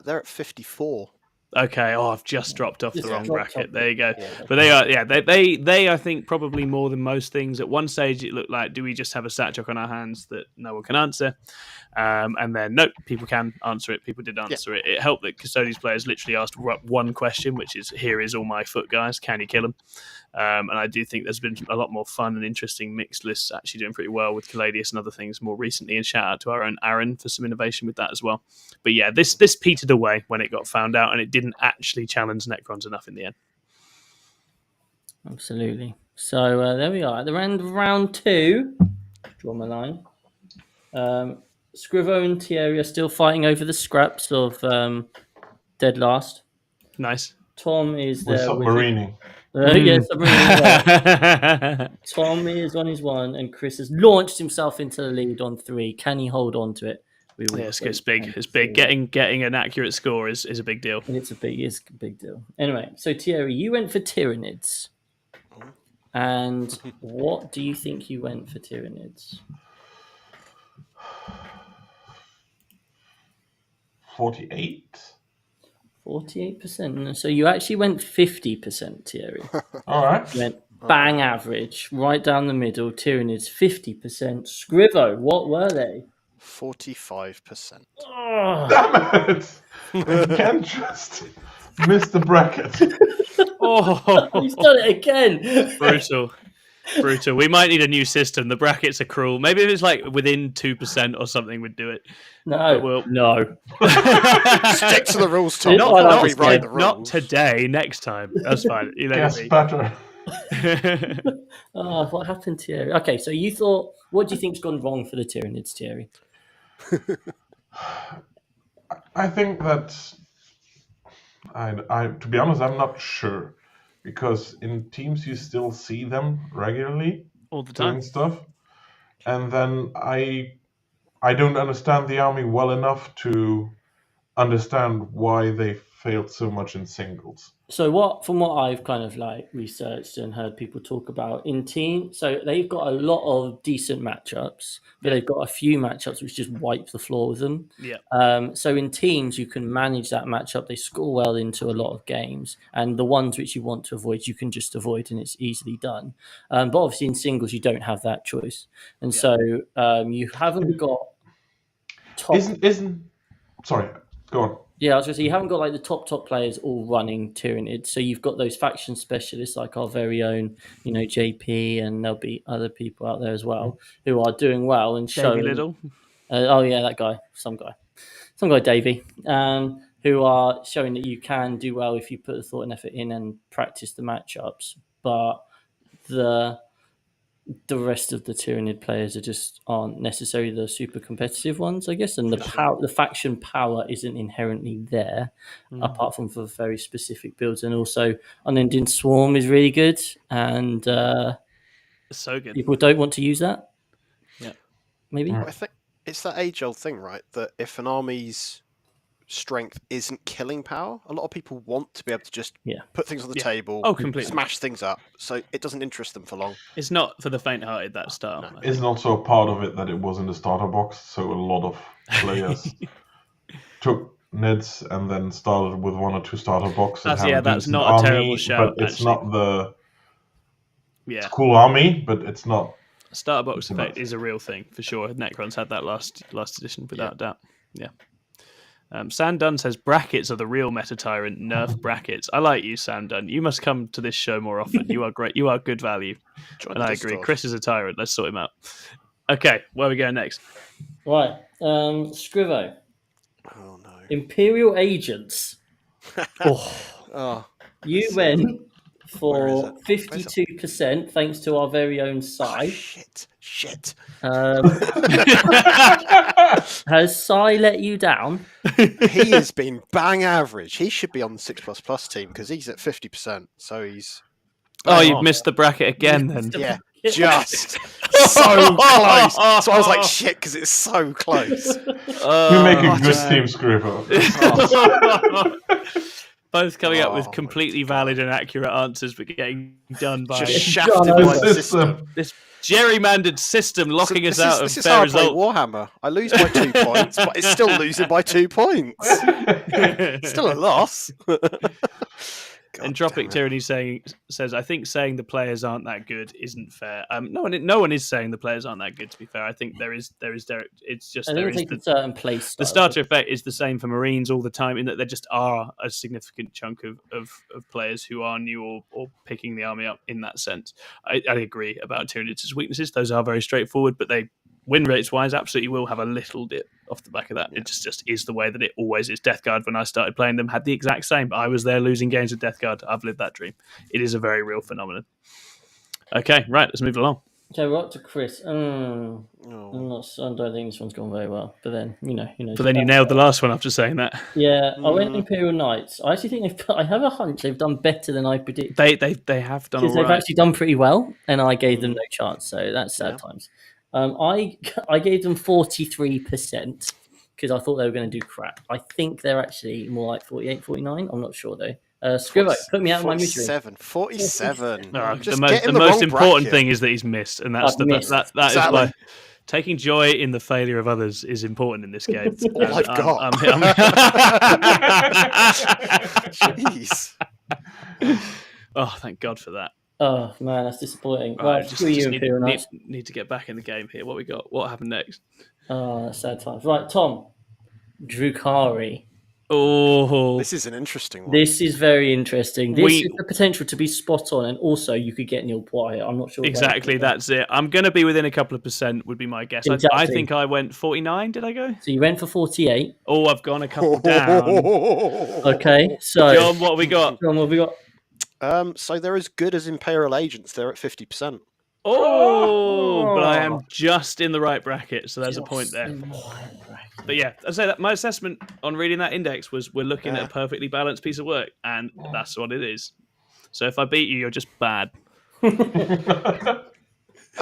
They're at 54. Okay. Oh, I've just dropped off the wrong bracket. There you go. But they are, they I think probably more than most things. At one stage, it looked like, do we just have a stat check on our hands that no one can answer? And then, nope, people can answer it. People did answer it. It helped that Custodes players literally asked one question, which is, here is all my foot, guys. Can you kill them? And I do think there's been a lot more fun and interesting mixed lists actually doing pretty well with Caladius and other things more recently. And shout out to our own Aaron for some innovation with that as well. But yeah, this petered away when it got found out, and it didn't actually challenge Necrons enough in the end. Absolutely. So there we are at the end of round 2. Draw my line. Scrivo and Thierry are still fighting over the scraps of dead last. Nice. Tom is there. Submarining. Yes, Tom is on his 1, and Chris has launched himself into the lead on 3. Can he hold on to it? It's big. It's big. Getting an accurate score is a big deal. It's a big deal. Anyway, so Thierry, you went for Tyranids. And what do you think you went for Tyranids? 48. 48%. So you actually went 50%, Thierry. All right. You went bang average, right down the middle. Tyranids 50%. Scrivo, what were they? 45%. Oh. Damn it! I can't just miss the bracket. He's done it again. Brutal. We might need a new system. The brackets are cruel. Maybe if it's like within 2% or something, we'd do it. No. Stick to the rules, Tom. Not today. Next time. That's fine. Guess better. What happened, Thierry? Okay, so you thought, what do you think's gone wrong for the Tyranids, Thierry? I think that I to be honest, I'm not sure, because in teams you still see them regularly all the time doing stuff, and then I don't understand the army well enough to understand why they failed so much in singles. So from what I've kind of like researched and heard people talk about in team, so they've got a lot of decent matchups, but they've got a few matchups which just wipe the floor with them. Yeah. So in teams, you can manage that matchup. They score well into a lot of games, and the ones which you want to avoid, you can just avoid, and it's easily done. But obviously in singles, you don't have that choice, and so you haven't got top. Sorry, go on. Yeah, I was going to say, you haven't got like the top players all running Tyranid. So you've got those faction specialists like our very own, JP, and there'll be other people out there as well who are doing well and showing. Little. Oh, yeah, that guy. Some guy, Davey, who are showing that you can do well if you put the thought and effort in and practice the matchups. But the rest of the Tyranid players aren't necessarily the super competitive ones, I guess, and the faction power isn't inherently there, apart from for very specific builds. And also, Unending Swarm is really good, and so good. People don't want to use that. Yeah, maybe. I think it's that age-old thing, right? That if an army's strength isn't killing power, a lot of people want to be able to just put things on the table, completely smash things up, so it doesn't interest them for long. It's not for the faint-hearted, that style. No. Isn't also a part of it that it was in the starter box, so a lot of players took Nids and then started with 1 or 2 starter boxes. That's not a terrible shout. But it's not the it's a cool army, but it's not. Starter box effect is a real thing for sure. Necron's had that last edition without doubt. Yeah. Sam Dunn says brackets are the real meta tyrant. Nerf brackets. I like you, Sam Dunn. You must come to this show more often. You are great. You are good value. And I agree. Chris is a tyrant. Let's sort him out. Okay, where are we going next? Right. Scrivo. Oh no. Imperial Agents. You went for 52%, thanks to our very own Sai. Shit. Has Sai let you down? He has been bang average. He should be on the 6++ team because he's at 50%. So he's. You've missed the bracket again then. Yeah, just so close. So I was like, shit, because it's so close. You make a good team, Scrivo. Both coming up with completely valid and accurate answers, but getting done by just shafted by the system. This gerrymandered system locking us out of fair this is how result. I play Warhammer. I lose by 2 points, but it's still losing by 2 points. Still a loss. Entropic Tyranny says, I think saying the players aren't that good isn't fair. No one is saying the players aren't that good, to be fair. I think there is it's just there is a certain place. The starter effect is the same for Marines all the time, in that there just are a significant chunk of players who are new or picking the army up in that sense. I agree about Tyranids' weaknesses. Those are very straightforward, but they win rates wise absolutely will have a little dip off the back of that. It just is the way that it always is. Death Guard, when I started playing them, had the exact same. I was there losing games with Death Guard. I've lived that dream. It is a very real phenomenon. Okay, right, let's move along. Okay, we're up to Chris. I don't think this one's gone very well. But then, But then you nailed the last one after saying that. Yeah, I went Imperial Knights. I actually think I have a hunch they've done better than I predicted. They have done all right. They've actually done pretty well, and I gave them no chance. So that's sad times. I gave them 43% because I thought they were going to do crap. I think they're actually more like 48, 49. I'm not sure though. Scrivo, put me out of my misery. 47. The most important thing is that he's missed, and that's that is why taking joy in the failure of others is important in this game. All I've got. Jeez. Oh, thank God for that. Oh man, that's disappointing. Right, just need to get back in the game here. What we got? What happened next? Oh, that's sad times. Right, Tom, Drukhari. Oh, this is an interesting one. This is very interesting. This is the potential to be spot on, and also you could get Neil Poirier. I'm not sure. Exactly, that's it. I'm going to be within a couple of percent, would be my guess. Exactly. I think I went 49. Did I go? So you went for 48. Oh, I've gone a couple down. Okay, so John, what have we got? So they're as good as Imperial Agents. They're at 50%. But I am just in the right bracket, so there's a point there. But yeah, I say that my assessment on reading that index was we're looking at a perfectly balanced piece of work, and that's what it is. So if I beat you, you're just bad. Or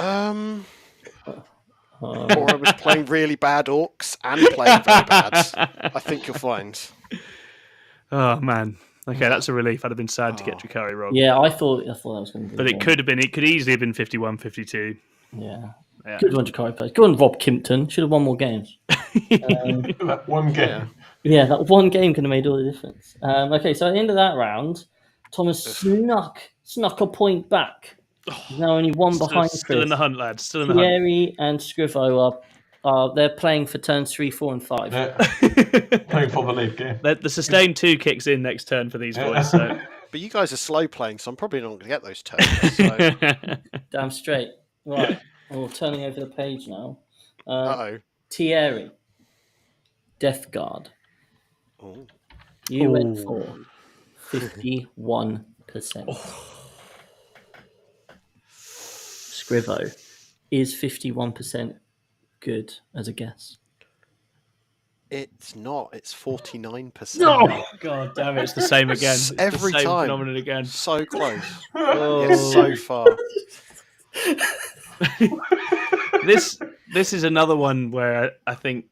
I was playing really bad orcs and playing very bad. I think you'll find. Oh man. Okay, that's a relief. I'd have been sad to get Drakari wrong. Yeah, I thought that was going to be. But it could have been. It could easily have been 51-52. Yeah. Yeah. Good one, Drakari players. Good one, Rob Kimpton. Should have won more games. That one game. Yeah, that one game could have made all the difference. Okay, so at the end of that round, Thomas snuck a point back. He's now only one behind Chris. Still in the hunt, lads. Still in the hunt. Thierry and Scrivo are they're playing for turns 3, 4, and 5. Yeah. Playing for the late game. The sustained 2 kicks in next turn for these boys. So. But you guys are slow playing, so I'm probably not going to get those turns. So. Damn straight. Right, we're turning over the page now. Uh-oh. Thierry, Death Guard. Ooh. You went for 51%. Scrivo, is 51% good as a guess? It's not. It's 49%. No! God damn it, it's the same again. It's Every the same time. phenomenon again. So close. It's so far. This is another one where I think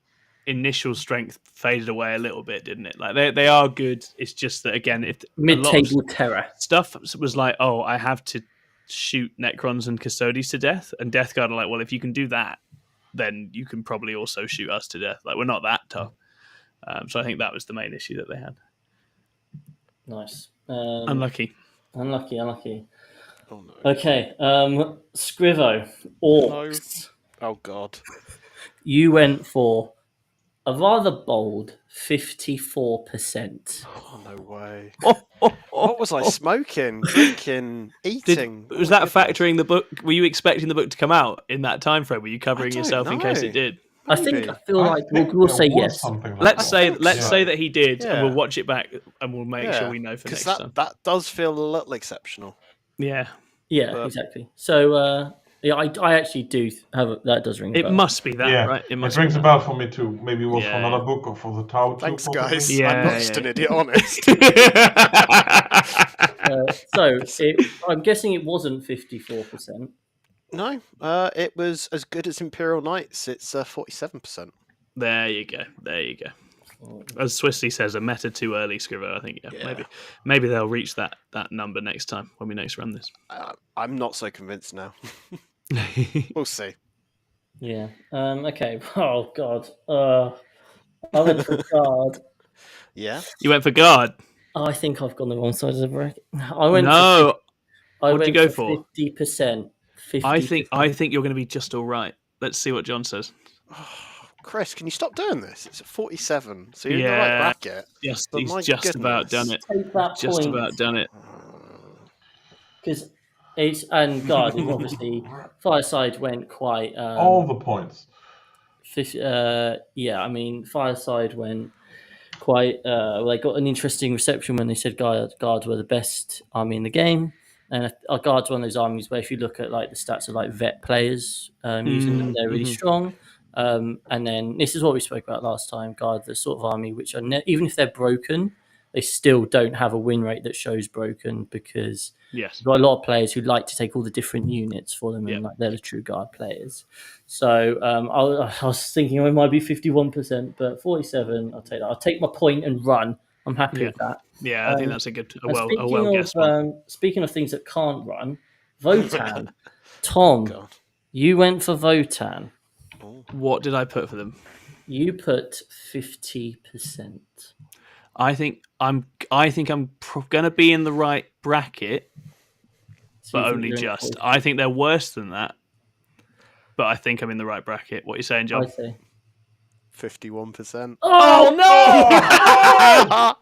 initial strength faded away a little bit, didn't it? Like they are good. It's just that again, if mid-table terror stuff was like, oh, I have to shoot Necrons and Custodes to death, and Death Guard are like, well, if you can do that, then you can probably also shoot us to death. Like we're not that tough. So I think that was the main issue that they had. Nice. Unlucky. Oh, no. Okay. Scrivo. Orcs. No. Oh, God. You went for a rather bold 54%. Oh, no way. What was I smoking, drinking, eating? Was that factoring the book? Were you expecting the book to come out in that time frame? Were you covering yourself in case it did? I feel like we'll say yes. Like let's say that he did, and we'll watch it back, and we'll make sure we know for next time. That does feel a little exceptional. Yeah. Exactly. So I actually do have that does ring a bell. It must be that, right? It rings a bell for me too. Maybe it was for another book or for the Tau. Thanks, guys. Yeah, I'm not just an idiot, honest. I'm guessing it wasn't 54%. No, it was as good as Imperial Knights. It's 47%. There you go. As Swissley says, a meta too early, Scrivo. I think maybe they'll reach that number next time when we next run this. I'm not so convinced now. We'll see. Yeah. Okay. Oh God. I went for guard. Yeah. You went for guard. I think I've gone the wrong side of the bracket. I went. No. What did you go for? 50%. I think you're going to be just all right. Let's see what John says. Chris, can you stop doing this? It's at 47, so you're in the right bracket. Yes, he's just about done it. Take that just point. about done it. Because guard is obviously Fireside went quite all the points. I mean Fireside went quite. They got an interesting reception when they said guards were the best army in the game. And our guard's one of those armies where if you look at like the stats of like vet players using them, they're really strong. And then this is what we spoke about last time. Guard, the sort of army which are even if they're broken, they still don't have a win rate that shows broken because you've got a lot of players who like to take all the different units for them and like they're the true guard players. So I was thinking it might be 51%, but 47. I'll take that. I'll take my point and run. I'm happy with that. Yeah, I think that's a well guessed one. Speaking of things that can't run, Votan. Tom, you went for Votan. What did I put for them? You put 50%. I think I'm going to be in the right bracket, but only just. I think they're worse than that, but I think I'm in the right bracket. What are you saying, John? I say 51%. Oh no! I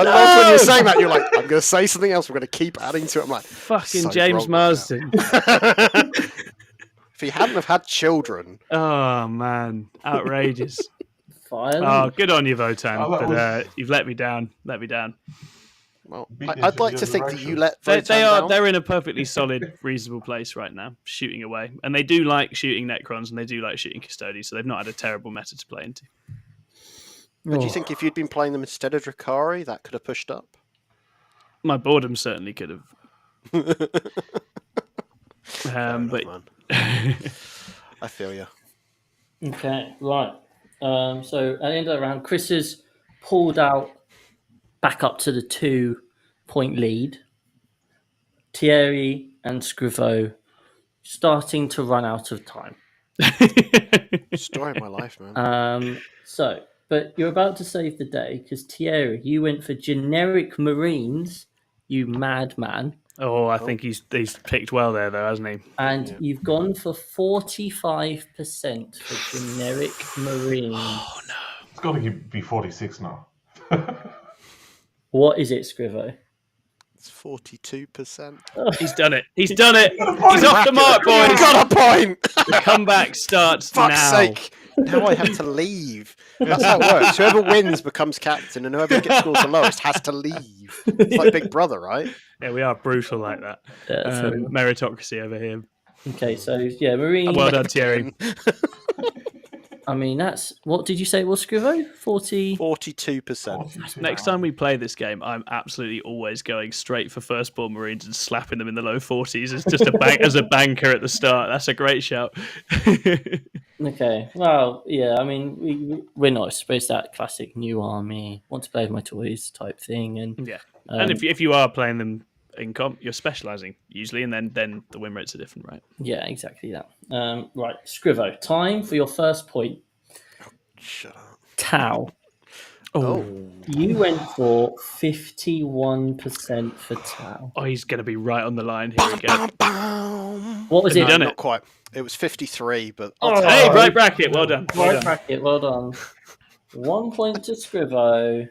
love when you're saying that. You're like, I'm going to say something else. We're going to keep adding to it. I'm like, fucking James Marsden. If he hadn't have had children. Oh man, outrageous. Fine. Oh, good on you, Votan. But you've let me down. Well, I'd like to think that you let Votan down. They're in a perfectly solid, reasonable place right now, shooting away. And they do like shooting Necrons and they do like shooting Custodes, so they've not had a terrible meta to play into. But do you think if you'd been playing them instead of Drakari, that could have pushed up? My boredom certainly could have. But I feel you. Okay, right. So at the end of the round, Chris has pulled out back up to the 2-point lead. Thierry and Scrivo starting to run out of time. Story of my life, man. But you're about to save the day because Thierry, you went for generic Marines, you madman. Oh, I think he's picked well there, though, hasn't he? And you've gone for 45% for generic Marines. Oh, no. It's got to be 46 now. What is it, Scrivo? It's 42%. He's done it. He's done it. He's off the mark, boys. You've got a point. The comeback starts Fuck's now. sake. Now I have to leave. That's how it works. Whoever wins becomes captain, and whoever gets scores the lowest has to leave. It's like Big Brother, right? Yeah, we are brutal like that. Yeah, Meritocracy over here. Okay, so yeah, Marine. Well done, Thierry. I mean, that's what did you say it was, Scrivo? 42%. Next time we play this game, I'm absolutely always going straight for firstborn Marines and slapping them in the low 40s as just as a banker at the start. That's a great shout. Okay, well, yeah, I mean, we're not supposed to that classic new army, want to play with my toys type thing, and Yeah, and if you are playing them in comp, you're specialising usually, and then the win rates are different, right? Yeah, exactly that. Right, Scrivo, time for your first point. Shut up. Tau. Oh. You went for 51% for Tau. Oh, he's going to be right on the line. Here we go. What was it? Done Not quite. It was 53, but Hey, right bracket. Well done. Right bracket, well done. 1 point to Scrivo.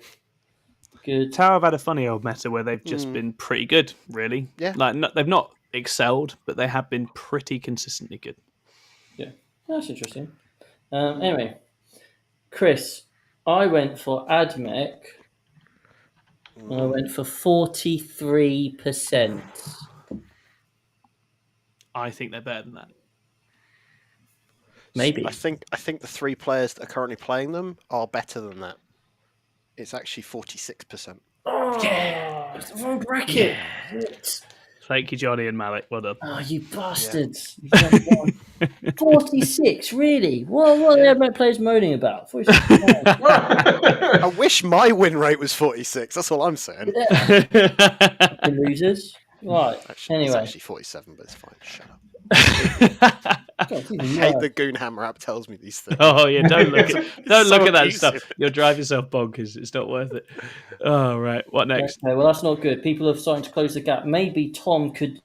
Good. Tau have had a funny old meta where they've just been pretty good, really. Yeah. They've not excelled, but they have been pretty consistently good. Yeah, that's interesting. Anyway, Chris, I went for Admech. I went for 43%. I think they're better than that. Maybe. I think the 3 players that are currently playing them are better than that. It's actually 46%. Oh, yeah. It's the wrong bracket. Yeah. Thank you, Johnny and Malik. Well done. Oh, you bastards. Yeah. 46, really? What are the Admech players moaning about? 46. I wish my win rate was 46. That's all I'm saying. The losers. Right. Actually, anyway. It's actually 47, but it's fine. Shut up. I hate the Goonhammer app tells me these things. Oh yeah, don't look at that abusive. stuff. You'll drive yourself bonkers. It's not worth it. Oh right, what next? Okay, well that's not good. People are starting to close the gap. Maybe Tom could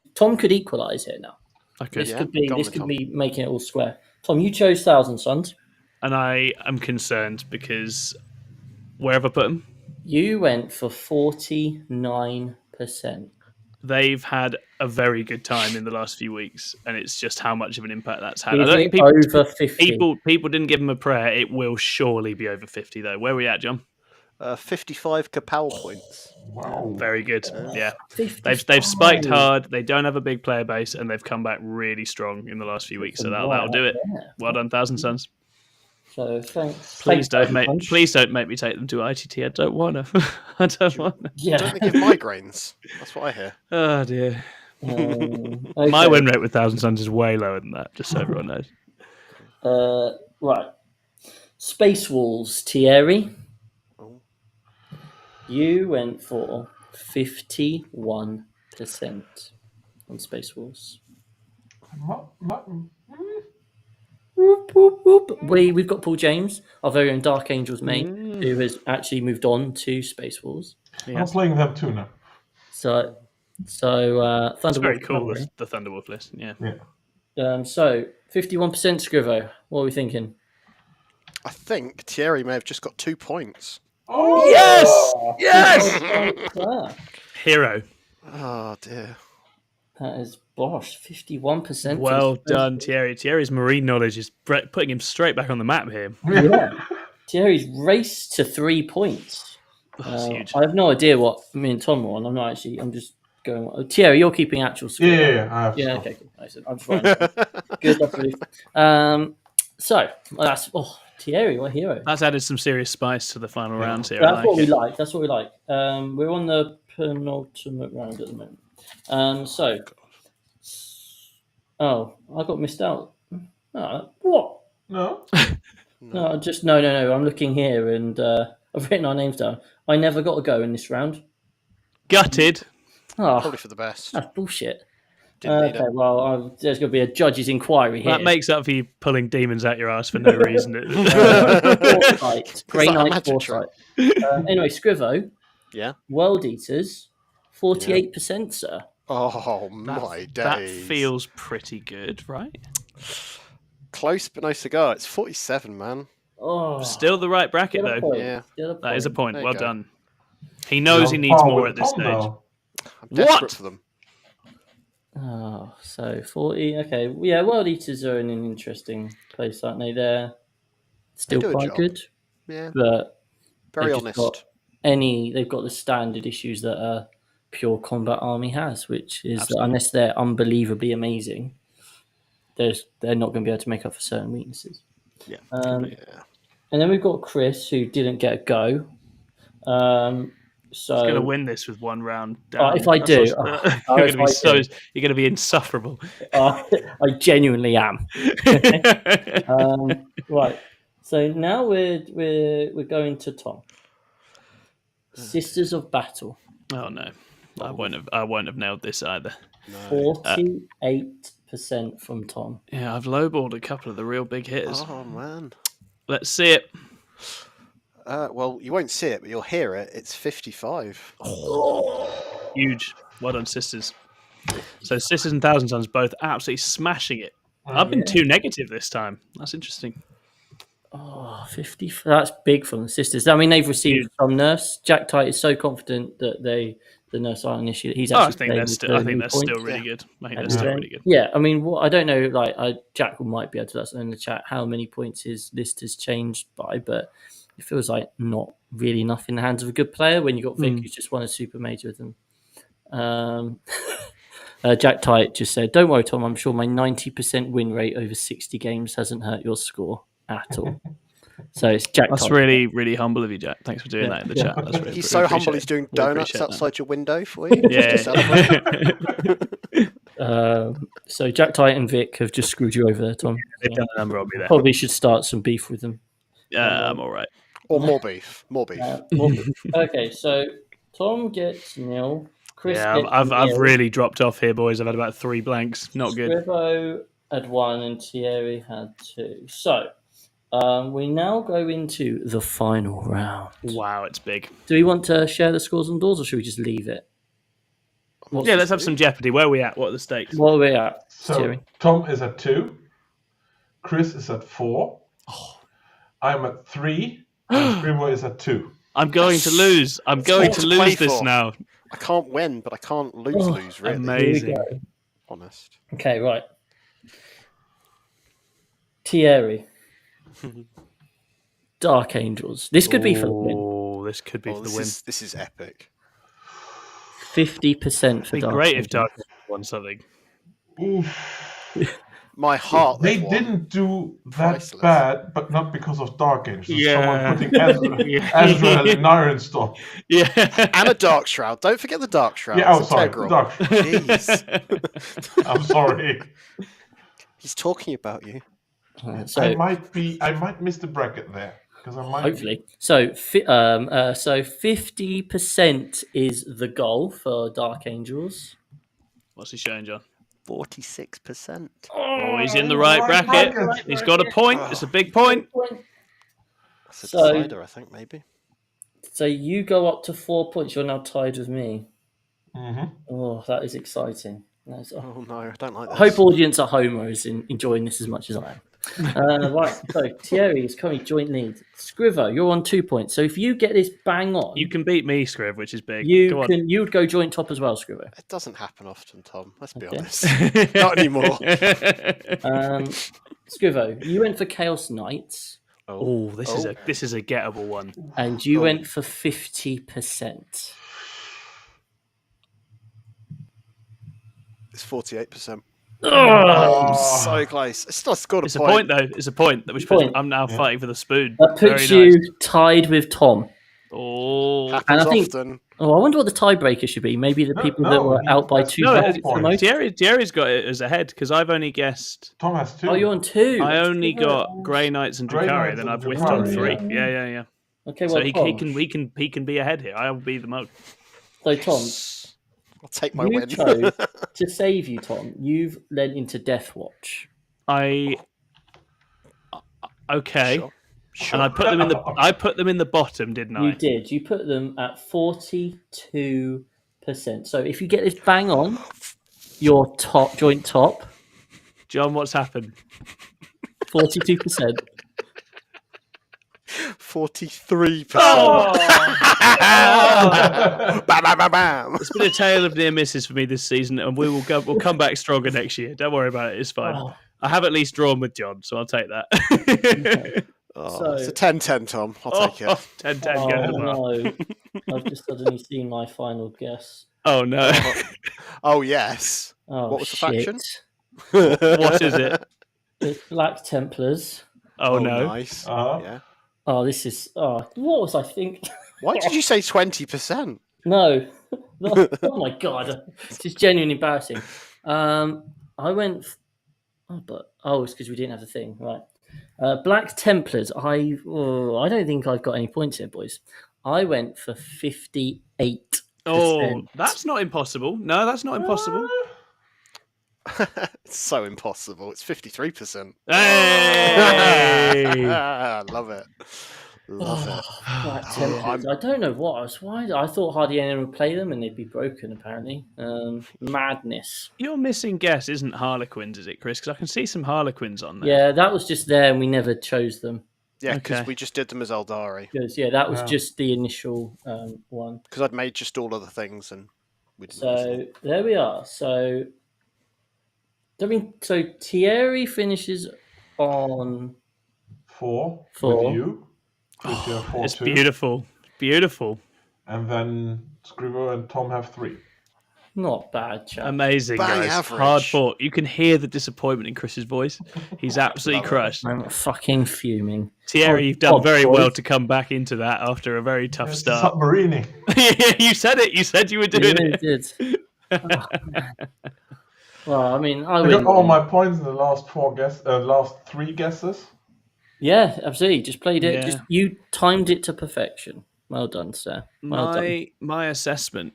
equalise here now. Okay. This could Tom. be making it all square. Tom, you chose Thousand Sons. And I am concerned because where have I put them? You went for 49%. They've had a very good time in the last few weeks, and it's just how much of an impact that's had. Is I don't it think over 50? people didn't give them a prayer. It will surely be over 50 though. Where are we at, John? 55 Kapow points. Wow. Very good. Yeah, 55. they've spiked hard. They don't have a big player base, and they've come back really strong in the last few weeks. So that'll do it. Yeah. Well done, Thousand Sons. So thanks. Please don't Thanks, make me take them to ITT. I don't want to. I don't want to. Yeah. Don't they give migraines? That's what I hear. Oh dear. Okay. My win rate with Thousand Sons is way lower than that. Just so everyone knows. Right. Space Wolves, Thierry. Oh. You went for 51% on Space Wolves. Whoop, whoop, whoop. We've got Paul James, our very own Dark Angels mate, who has actually moved on to Space Wolves. I'm playing them too now. So It's Thunderwolf. very cool, the Thunderwolf list. Yeah. So 51% Scrivo. What are we thinking? I think Thierry may have just got 2 points. Oh Yes! Hero. Oh dear. That is bosh. 51%. Well done, Thierry. Thierry's marine knowledge is putting him straight back on the map here. Yeah. Thierry's raced to 3 points. That's huge. I have no idea what me and Tom are on. I'm just going. Thierry, you're keeping actual score. Yeah. I have Yeah, okay, cool. I'm just writing. Good stuff, really. So that's Thierry, what a hero. That's added some serious spice to the final rounds here. That's what we like. That's what we like. We're on the penultimate round at the moment. I got missed out. What? No. No. I'm looking here and I've written our names down. I never got a go in this round. Gutted. Oh, Probably for the best. that's bullshit. Didn't need Okay, it. well, there's going to be a judge's inquiry here. That makes up for you pulling demons out your ass for no reason. Foresight. Grey that a Knight magic Foresight. Anyway, Scrivo, Yeah. World Eaters, 48%, sir. Oh my days. That feels pretty good, right? Close but no cigar. It's 47, man. Oh, Still the right bracket, still a though. point, Yeah. still a That is a point. There you Well go. done. He knows he On needs par more with at this Tom stage. now. I'm desperate What? for them. Oh, so 40. Okay, yeah, World Eaters are in an interesting place, aren't they? They're still do a quite job. good, Yeah. but Very they've just honest. they've got the standard issues that a pure combat army has, which is that unless they're unbelievably amazing, they're not going to be able to make up for certain weaknesses. Yeah. Yeah. And then we've got Chris, who didn't get a go. So He's going to win this with one round down. if I do, you're going to be insufferable. I genuinely am. Right. So now we're going to Tom. Sisters of Battle. Oh no, I won't have nailed this either. 48% from Tom. Yeah, I've lowballed a couple of the real big hitters. Oh man. Let's see it. Well, you won't see it, but you'll hear it. It's 55. Huge. Well done, sisters. So sisters and Thousand Sons both absolutely smashing it. I've been too negative this time. That's interesting. Oh, 50. That's big from the sisters. I mean, they've received some nerfs. Jack Tight is so confident that the nerfs aren't an issue. He's actually I think that's still really good. I think that's still really good. Yeah, I mean, I don't know. Jack might be able to let us know in the chat how many points his list has changed by, but it feels like not really enough in the hands of a good player when you got Vic who's just won a super major with them. Jack Tight just said, "Don't worry, Tom. I'm sure my 90% win rate over 60 games hasn't hurt your score at all." So it's Jack. That's Tight. really, really humble of you, Jack. Thanks for doing that in the chat. That's really, He's really so humble. appreciate He's it. doing Really donuts appreciate outside your window for you. Yeah. Just to celebrate. So Jack Tight and Vic have just screwed you over there, Tom. They've done a number. I'll be there. Probably should start some beef with them. I'm all right. Or more beef. More beef. Okay, so Tom gets nil. Chris gets I've nil. really dropped off here, boys. I've had about 3 blanks. Not good. Scrivo had 1 and Thierry had 2. So we now go into the final round. Wow, it's big. Do we want to share the scores on doors, or should we just leave it? Let's have some jeopardy. Where are we at? What are the stakes? What are we at, So Thierry? Tom is at 2. Chris is at 4. I'm at 3. And Scrivo is at 2. I'm going to lose. I'm going to Play lose this for. now. I can't win, but I can't lose, really. Amazing. Honest. Okay, right. Thierry. Dark Angels. This could be for the win. Oh, this could be for the win. This is epic. 50% for It'd be Dark great Angels. if Dark won something. Oof. My heart. They won. didn't do that Priceless. bad, but not because of Dark Angels. Yeah. Someone putting Azrael in Iron Storm. Yeah. And a Dark Shroud. Don't forget the Dark Shroud. Yeah, It's sorry. integral. Dark. Jeez. I'm sorry. He's talking about you. So I might miss the bracket there because I might. hopefully, so 50% is the goal for Dark Angels. What's he showing, John? 46%. Oh, he's in the right bracket. He's got a point. It's a big point. That's a So- decider, I think, maybe. So you go up to 4 points. You're now tied with me. Mm-hmm. Oh, that is exciting. I Oh, no, I don't like this. hope audience at home are enjoying this as much as I am. Right, so Thierry is currently joint lead. Scrivo, you're on 2 points. So if you get this bang on, You can beat me, Scriv, which is big. you would go joint top as well, Scrivo. It doesn't happen often, Tom. Let's be Okay. honest. Not anymore. Scrivo, you went for Chaos Knights, Oh, this is a gettable one. and you went for 50%. It's 48%. Oh, So close. It's not scored a It's a point. point, though. It's a point. Which Point. I'm now fighting for the spoon. that puts Very you nice. tied with Tom. Oh, And Happens I think- often. Oh, I wonder what the tiebreaker should be. Maybe the people that no, were out by that's 2 no, points the most. Jerry's got it as ahead because I've only guessed. Tom has 2. Oh, you're on 2. I only got Grey Knights and Grey Drukhari, Knights then and I've whiffed on Drukhari, 3. Yeah. Okay, So well, he Tom, can be ahead here. I will be the mug. So, Tom, I'll take my you win. chose to save you, Tom. You've led into Death Watch. Okay. Sure. And I put them in the bottom, didn't I? You did. You put them at 42%. So if you get this bang on, your joint top, John, what's happened? 42%. 43%. Oh! Bam, bam, bam, bam. It's been a tale of near misses for me this season, and we'll come back stronger next year. Don't worry about it. It's fine. Oh. I have at least drawn with John, so I'll take that. It's a 10-10, Tom. I'll take it. 10-10 Oh, going to bar. no. I've just suddenly seen my final guess. Oh, no. Oh, yes. Oh, What was the shit. faction? What is it? It's Black Templars. Oh, no. Nice. Uh-huh. Yeah. Oh, this is... Oh, what was I thinking? Why did you say 20%? No. Oh, my God. This is genuinely embarrassing. I went... it's because we didn't have the thing. Right. Black Templars. I don't think I've got any points here, boys. I went for 58%. Oh, that's not impossible. No, that's not impossible. It's so impossible. It's 53%. Hey! Love it. Love it. Black Templars. I don't know why. I thought hardly anyone would play them and they'd be broken, apparently. Madness. Your missing guess isn't Harlequins, is it, Chris? Because I can see some Harlequins on there. Yeah, that was just there and we never chose them. Yeah, because Okay. we just did them as Eldari. Because, that was just the initial one. Because I'd made just all of the things and we didn't. So there we are. So Thierry finishes on 4 4. with you. With your 4 It's too. beautiful. Beautiful. And then Scrivo and Tom have 3. Not bad, chap. Amazing, Bang guys. average. Hard fought. You can hear the disappointment in Chris's voice. He's absolutely crushed. I'm fucking fuming. Thierry, you've done very boys. well to come back into that after a very tough start. Submarining. You said it. You said you were You doing really it. did. Well, I mean, I I got win. all my points in the last 3 guesses. Yeah, absolutely. Just played it. Yeah. You timed it to perfection. Well done, sir. Well done. My assessment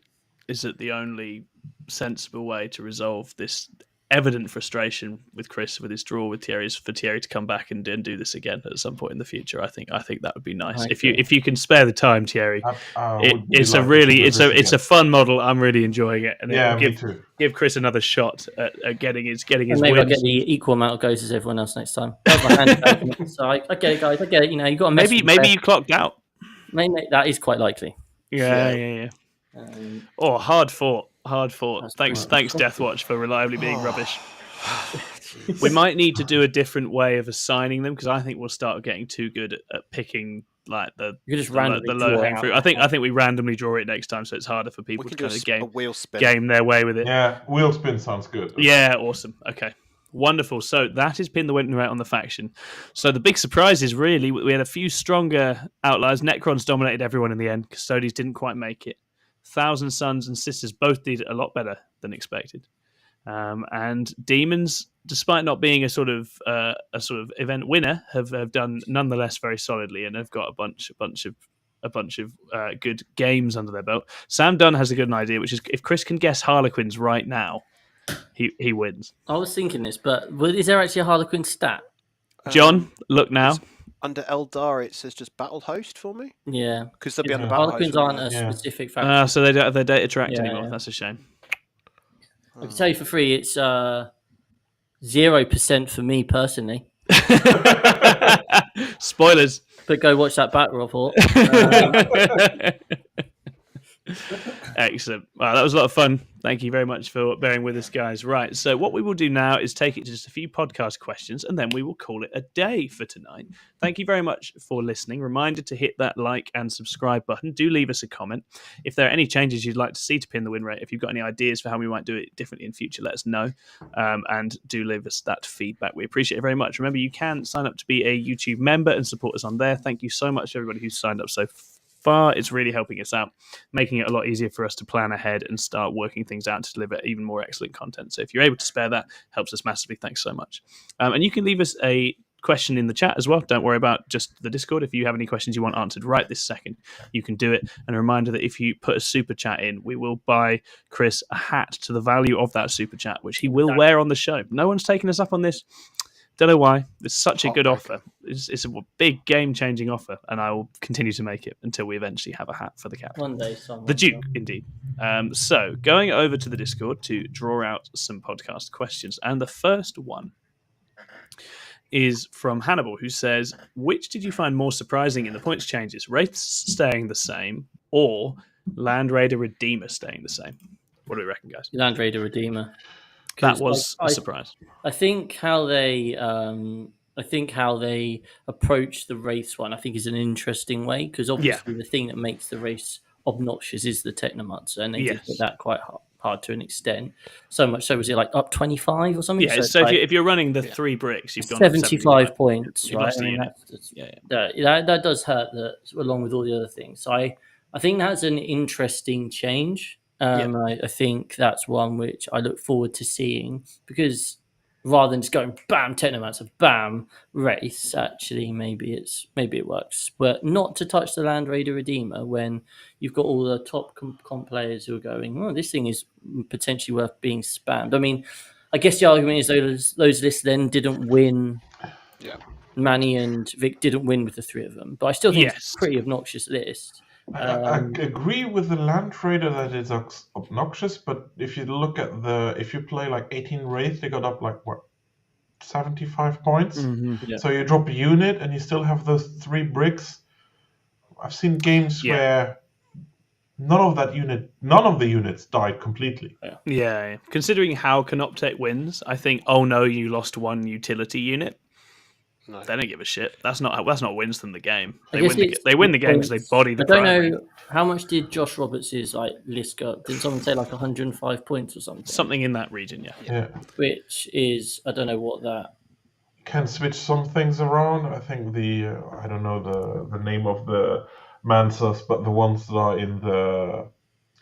is that the only sensible way to resolve this evident frustration with Chris with his draw with Thierry is for Thierry to come back and do this again at some point in the future. I think that would be nice. If you can spare the time, Thierry. It's a fun model. I'm really enjoying it, and me too. Give Chris another shot at getting his And wins. maybe I'll get the equal amount of goes as everyone else next time. That was my hand. So I get it, guys. I get it. You got to maybe you clocked out. Maybe that is quite likely. Yeah. Hard fought. Thanks, Deathwatch, for reliably being rubbish. We might need to do a different way of assigning them because I think we'll start getting too good at picking like the low hanging fruit. I think we randomly draw it next time, so it's harder for people to kind of game their way with it. Yeah, wheel spin sounds good. Yeah, awesome. Okay. Wonderful. So that is Pin the Winrate on the faction. So the big surprise is really we had a few stronger outliers. Necrons dominated everyone in the end. Custodies didn't quite make it. Thousand Sons and Sisters both did a lot better than expected. And Demons, despite not being a sort of event winner, have done nonetheless very solidly and have got a bunch of good games under their belt. Sam Dunn has a good idea, which is if Chris can guess Harlequins right now, he wins. I was thinking this, but is there actually a Harlequin stat? John, look now. Under Eldar, it says just battle host for me. Yeah, because they'll be on the battle Harlequins host. aren't a specific faction. So they don't have their data tracked anymore. Yeah. That's a shame. I can tell you for free, it's 0% for me personally. Spoilers. But go watch that battle report. Excellent. Wow, that was a lot of fun. Thank you very much for bearing with us, guys. Right, so what we will do now is take it to just a few podcast questions, and then we will call it a day for tonight. Thank you very much for listening. Reminder to hit that like and subscribe button. Do leave us a comment. If there are any changes you'd like to see to Pin the Winrate, if you've got any ideas for how we might do it differently in future, let us know. And do leave us that feedback. We appreciate it very much. Remember, you can sign up to be a YouTube member and support us on there. Thank you so much to everybody who's signed up so far. It's really helping us out, making it a lot easier for us to plan ahead and start working things out to deliver even more excellent content. So if you're able to spare that, helps us massively. Thanks so much. And you can leave us a question in the chat as well. Don't worry about just the Discord. If you have any questions you want answered right this second, you can do it. And a reminder that if you put a super chat in, we will buy Chris a hat to the value of that super chat, which he will wear on the show. No one's taken us up on this. Don't know why. It's such a good offer. It's a big game-changing offer, and I will continue to make it until we eventually have a hat for the captain. One day, someone. The Duke, indeed. So, going over to the Discord to draw out some podcast questions, and the first one is from Hannibal, who says, which did you find more surprising in the points changes? Wraiths staying the same, or Land Raider Redeemer staying the same? What do we reckon, guys? Land Raider Redeemer. That was a surprise. I think how they approach the race one, I think, is an interesting way, because obviously the thing that makes the race obnoxious is the Technomancer, and they did that quite hard to an extent. So much so, was it like up 25 or something? Yeah, so if you're running the 3 bricks, you've got 75 points, right? I mean, that does hurt, along with all the other things. So I think that's an interesting change. I think that's one which I look forward to seeing, because rather than just going bam Technomancer, bam race, actually maybe it works, but not to touch the Land Raider Redeemer when you've got all the top comp players who are going, oh, this thing is potentially worth being spammed. I mean, I guess the argument is those lists then didn't win. Yeah, Manny and Vic didn't win with the 3 of them, but I still think it's a pretty obnoxious list. I agree with the Land Raider that it's obnoxious, but if you look at if you play like 18 Wraith, they got up like 75 points. Mm-hmm. Yeah. So you drop a unit and you still have those 3 bricks. I've seen games where none of the units died completely. Yeah. Considering how Canoptech wins, I think, oh no, you lost 1 utility unit. No. They don't give a shit. That's not wins them the game. They win the game because they body the primary. I don't know, how much did Josh Roberts' list go up? Did someone say like 105 points or something? Something in that region, yeah. Which is, I don't know what that... Can switch some things around. I think I don't know the name of the Mancers, but the ones that are in the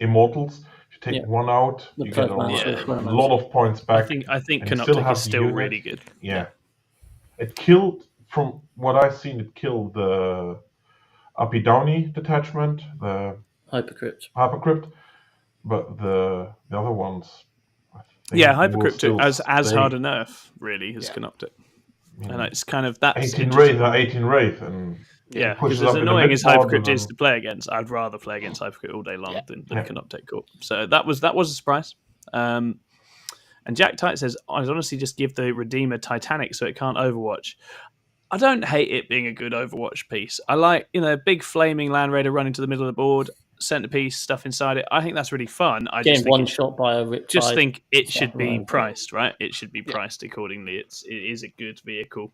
Immortals, if you take one out, you get a lot of points back. I think Canoptech is still really good. Yeah. It killed, from what I've seen, the Uppy Downy detachment, the Hypercrypt, but the other ones, I think, Hypercrypt as hard a nerf, really, as Canoptech. And it's kind of that 18 Wraith, and because as annoying as Hypercrypt is to play against, I'd rather play against Hypercrypt all day long than Canoptech Corp. So that was a surprise. And Jack Tight says, I'd honestly just give the Redeemer Titanic so it can't Overwatch. I don't hate it being a good Overwatch piece. I like, big flaming Land Raider running to the middle of the board, centerpiece, stuff inside it. I think that's really fun. I just think one-shot by a Riptide. Just think it should be priced, right? It should be priced accordingly. It is a good vehicle.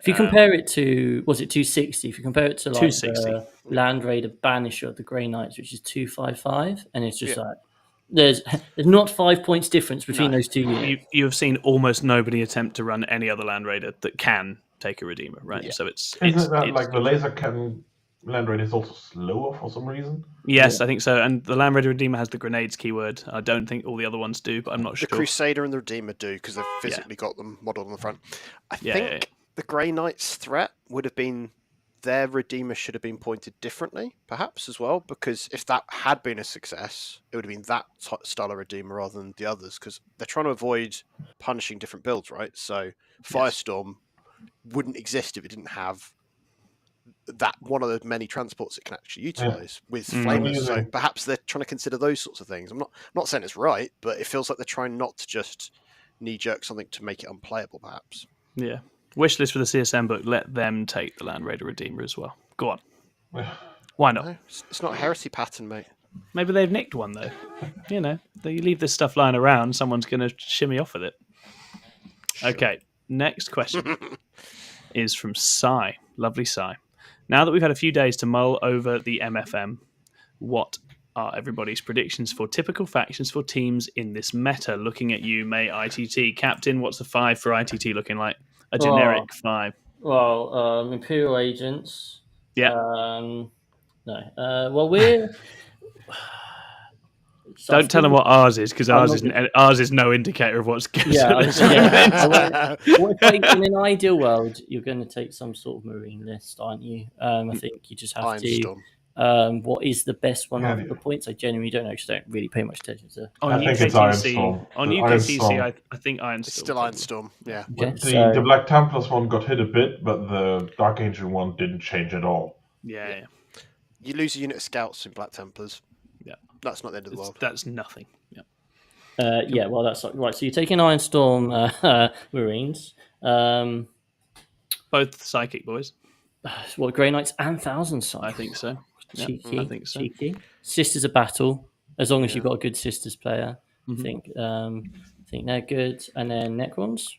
If you compare it to, was it 260? If you compare it to like 260. The Land Raider Banisher of the Grey Knights, which is 255, and it's just like, There's not 5 points difference between those 2 units. You have seen almost nobody attempt to run any other Land Raider that can take a Redeemer, right? Yeah. So it's like the laser cannon Land Raider is also slower for some reason. Yes, I think so. And the Land Raider Redeemer has the grenades keyword. I don't think all the other ones do, but I'm not sure. The Crusader and the Redeemer do, because they've physically got them modelled on the front. I think the Grey Knights threat would have been, their Redeemer should have been pointed differently, perhaps, as well, because if that had been a success, it would have been that style of Redeemer rather than the others, because they're trying to avoid punishing different builds, right? So Firestorm wouldn't exist if it didn't have that one of the many transports it can actually utilise with flamers. So perhaps they're trying to consider those sorts of things. I'm not saying it's right, but it feels like they're trying not to just knee-jerk something to make it unplayable, perhaps. Yeah. Wishlist for the CSM book, let them take the Land Raider Redeemer as well. Go on. Why not? No, it's not a heresy pattern, mate. Maybe they've nicked one, though. They leave this stuff lying around, someone's going to shimmy off with it. Sure. Okay, next question is from Sai. Lovely Sai. Now that we've had a few days to mull over the MFM, what are everybody's predictions for typical factions for teams in this meta? Looking at you, May ITT. Captain, what's the 5 for ITT looking like? A generic 5. Well, Imperial Agents. Yeah. No. Well, we're... So Don't tell them what ours is, because ours is no indicator of what's good. Yeah, in an ideal world, you're going to take some sort of marine list, aren't you? I think you just have to. What is the best one off the points? I genuinely don't know, because I don't really pay much attention to. I think it's Ironstorm. On UKTC, I think Ironstorm. It's still Ironstorm, yeah. Okay, the Black Templars one got hit a bit, but the Dark Angel one didn't change at all. Yeah. You lose a unit of scouts in Black Templars. Yeah. That's not the end of the world. That's nothing. Yeah. Well, that's right. So you're taking Ironstorm Marines. Both Psychic boys. What, Grey Knights and Thousand Sons? I think so. Cheeky. I think so. Cheeky. Sisters of Battle, as long as you've got a good Sisters player. I think they're good. And then Necrons?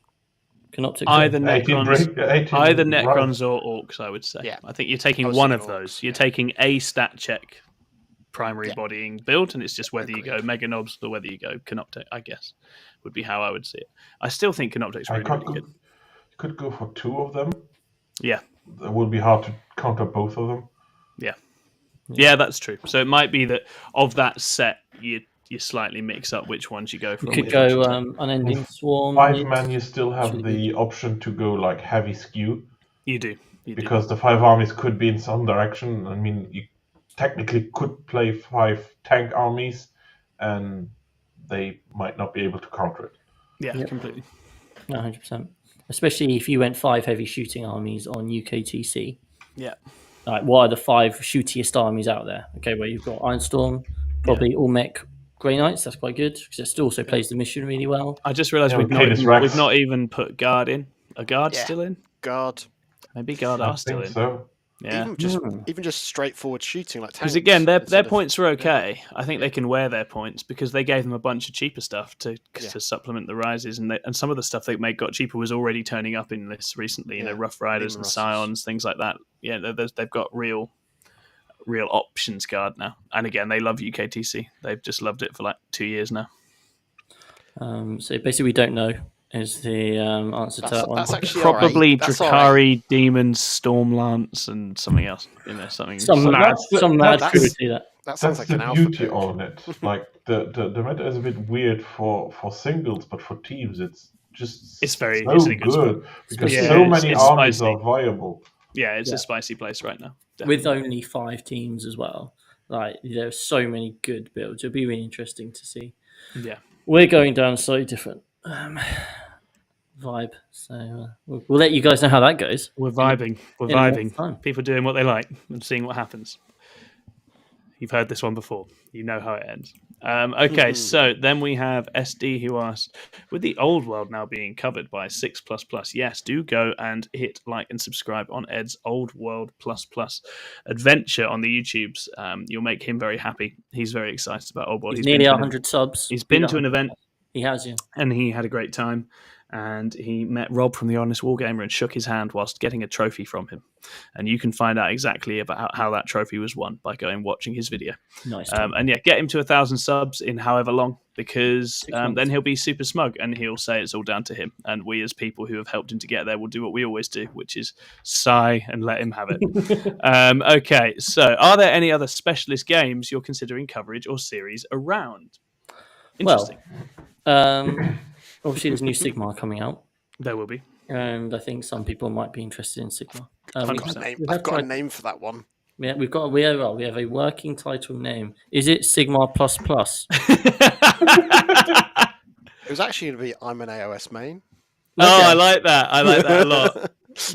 Canoptic. Either Necrons or Orcs, I would say. Yeah. I think you're taking one of those. You're taking a stat check primary bodying build, and it's just whether you go Mega Knobs or whether you go Canoptic, I guess, would be how I would see it. I still think Canoptic's really good. You could go for two of them. Yeah. It would be hard to counter both of them. Yeah, that's true. So it might be that of that set, you slightly mix up which ones you go for. You could go Unending Swarm. 5-man, you still have the option to go like heavy skew. You do. Because the 5 armies could be in some direction. I mean, you technically could play 5 tank armies, and they might not be able to counter it. Yeah, completely. 100%. Especially if you went 5 heavy shooting armies on UKTC. Yeah. Like, what are the 5 shootiest armies out there? Okay, well, you've got Ironstorm, probably all mech Grey Knights. That's quite good, because it also plays the mission really well. I just realised we've not even put Guard in. Are Guard still in? Guard. Maybe Guard are still in. So. Yeah. Even just straightforward shooting like tanks. Because again, their points are okay. I think they can wear their points because they gave them a bunch of cheaper stuff to supplement the rises, and some of the stuff they got cheaper was already turning up in lists recently. You know, Rough Riders and Scions, things like that. Yeah, they've got real options Guard now. And again, they love UKTC. They've just loved it for like 2 years now. So basically, we don't know. Is the answer to that one? That's actually probably Drakari, Demons, Stormlance, and something else. You know, some mad that. That sounds like an alpha beauty on it. Like the meta is a bit weird for singles, but for teams, it's very good because so many armies are viable. Yeah, it's a spicy place right now. Definitely. With only 5 teams as well. Like, there's so many good builds. It'll be really interesting to see. Yeah, we're going down a slightly different vibe, so we'll let you guys know how that goes. We're vibing. People doing what they like and seeing what happens. You've heard this one before. You know how it ends. Okay, so then we have SD who asks, with the old world now being covered by 6++, yes, do go and hit like and subscribe on Ed's Old World ++ adventure on the YouTubes. You'll make him very happy. He's very excited about Old World. He's nearly 100 subs. He's been to an event. He has, yeah. And he had a great time. And he met Rob from the Honest Wargamer and shook his hand whilst getting a trophy from him. And you can find out exactly about how that trophy was won by going watching his video. Nice. And get him to 1,000 subs in however long, because then he'll be super smug and he'll say it's all down to him. And we, as people who have helped him to get there, will do what we always do, which is sigh and let him have it. Okay, so are there any other specialist games you're considering coverage or series around? Interesting. Well, obviously, there's new Sigmar coming out. There will be. And I think some people might be interested in Sigmar. I've got a name for that one. Yeah, we have a working title name. Is it Sigmar ++? It was actually going to be I'm an AOS main. Oh, okay. I like that. I like that a lot.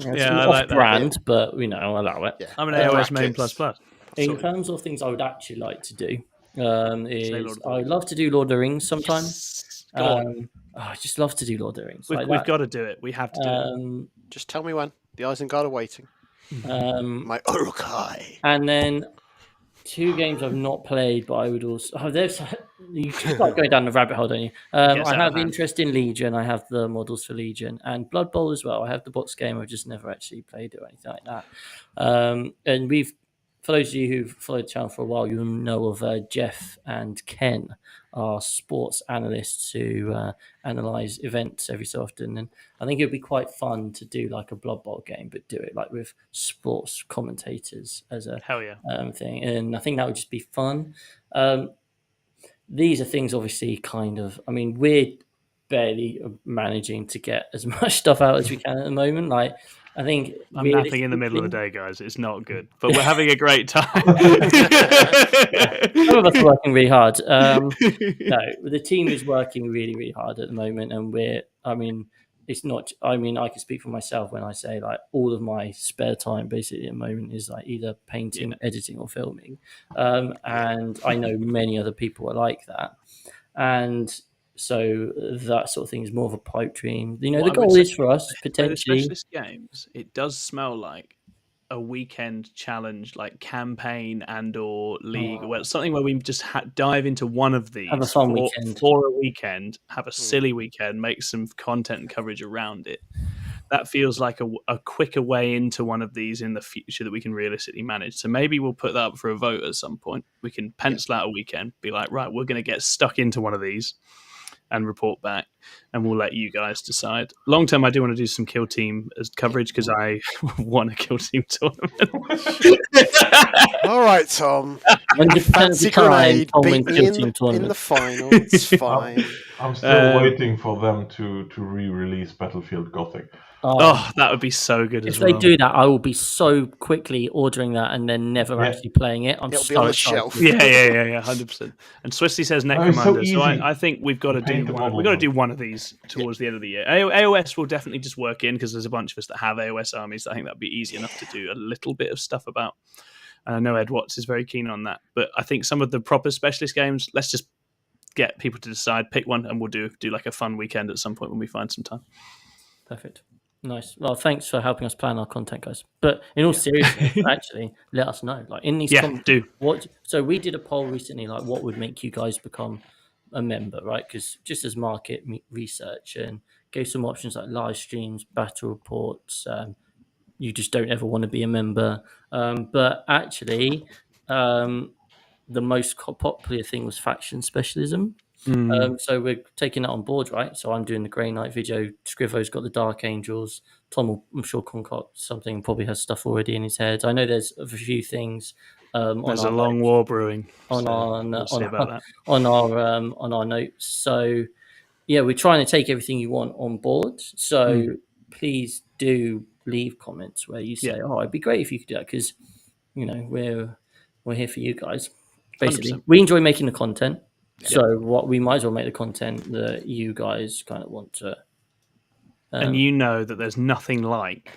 I like that. Brand, but I'll allow it. Yeah. I'm an AOS main ++. In terms of things I would actually like to do, is I would love to do Lord of the Rings sometime. I just love to do Lord of the Rings. We've got to do it. We have to do it. Just tell me when. The Isengard are waiting. My Urukai. And then 2 games I've not played, but I would also... you start going down the rabbit hole, don't you? I have interest in Legion. I have the models for Legion. And Blood Bowl as well. I have the box game. I've just never actually played it or anything like that. And for those of you who've followed the channel for a while, you'll know of Jeff and Ken, our sports analysts who analyze events every so often. And I think it would be quite fun to do like a Blood Bowl game, but do it like with sports commentators as a thing. And I think that would just be fun. these are things obviously kind of, I mean, we're barely managing to get as much stuff out as we can at the moment. Like, I think I'm napping in the middle of the day, guys. It's not good, but we're having a great time. Some of us are working really hard. No, the team is working really, really hard at the moment, and it's not. I mean, I can speak for myself when I say like all of my spare time basically at the moment is like either painting, editing, or filming. And I know many other people are like that, and so that sort of thing is more of a pipe dream. You know, the goal is for us potentially. With specialist games, it does smell like a weekend challenge, like campaign and or league, or something where we just dive into one of these, have a fun weekend for a weekend, have a silly weekend, make some content and coverage around it. That feels like a quicker way into one of these in the future that we can realistically manage. So maybe we'll put that up for a vote at some point. We can pencil out a weekend, be like, right, we're going to get stuck into one of these and report back, and we'll let you guys decide. Long term, I do want to do some kill team as coverage because I want a kill team tournament. All right, Tom. Fancy Grenade beat me in the final. It's fine. I'm still waiting for them to re-release Battlefield Gothic. Oh, that would be so good as well. If they do that, I will be so quickly ordering that and then never actually playing it. It'll be on the shelf. Yeah, 100%. And Swissy says Necromunda, so I think we've got to do one. We've got to do one of these towards the end of the year. AOS will definitely just work in because there's a bunch of us that have AOS armies. I think that'd be easy enough to do a little bit of stuff about. And I know Ed Watts is very keen on that. But I think some of the proper specialist games, let's just get people to decide, pick one, and we'll do like a fun weekend at some point when we find some time. Perfect. Nice. Well, thanks for helping us plan our content, guys. But in all seriousness, actually, let us know. Like in these comments, do. So we did a poll recently, like what would make you guys become a member, right? Because just as market research and gave some options like live streams, battle reports. You just don't ever want to be a member. But actually, the most popular thing was faction specialism. So we're taking that on board, right? So I'm doing the Grey Knight video. Scrivo's got the Dark Angels. Tom will, I'm sure, concoct something. Probably has stuff already in his head. I know there's a few things. There's a long war brewing on our notes. So yeah, we're trying to take everything you want on board. So please do leave comments where you say, "Oh, it'd be great if you could do that," because you know we're here for you guys. Basically, 100%. we enjoy making the content. So what we might as well make the content that you guys kind of want to. And you know that there's nothing like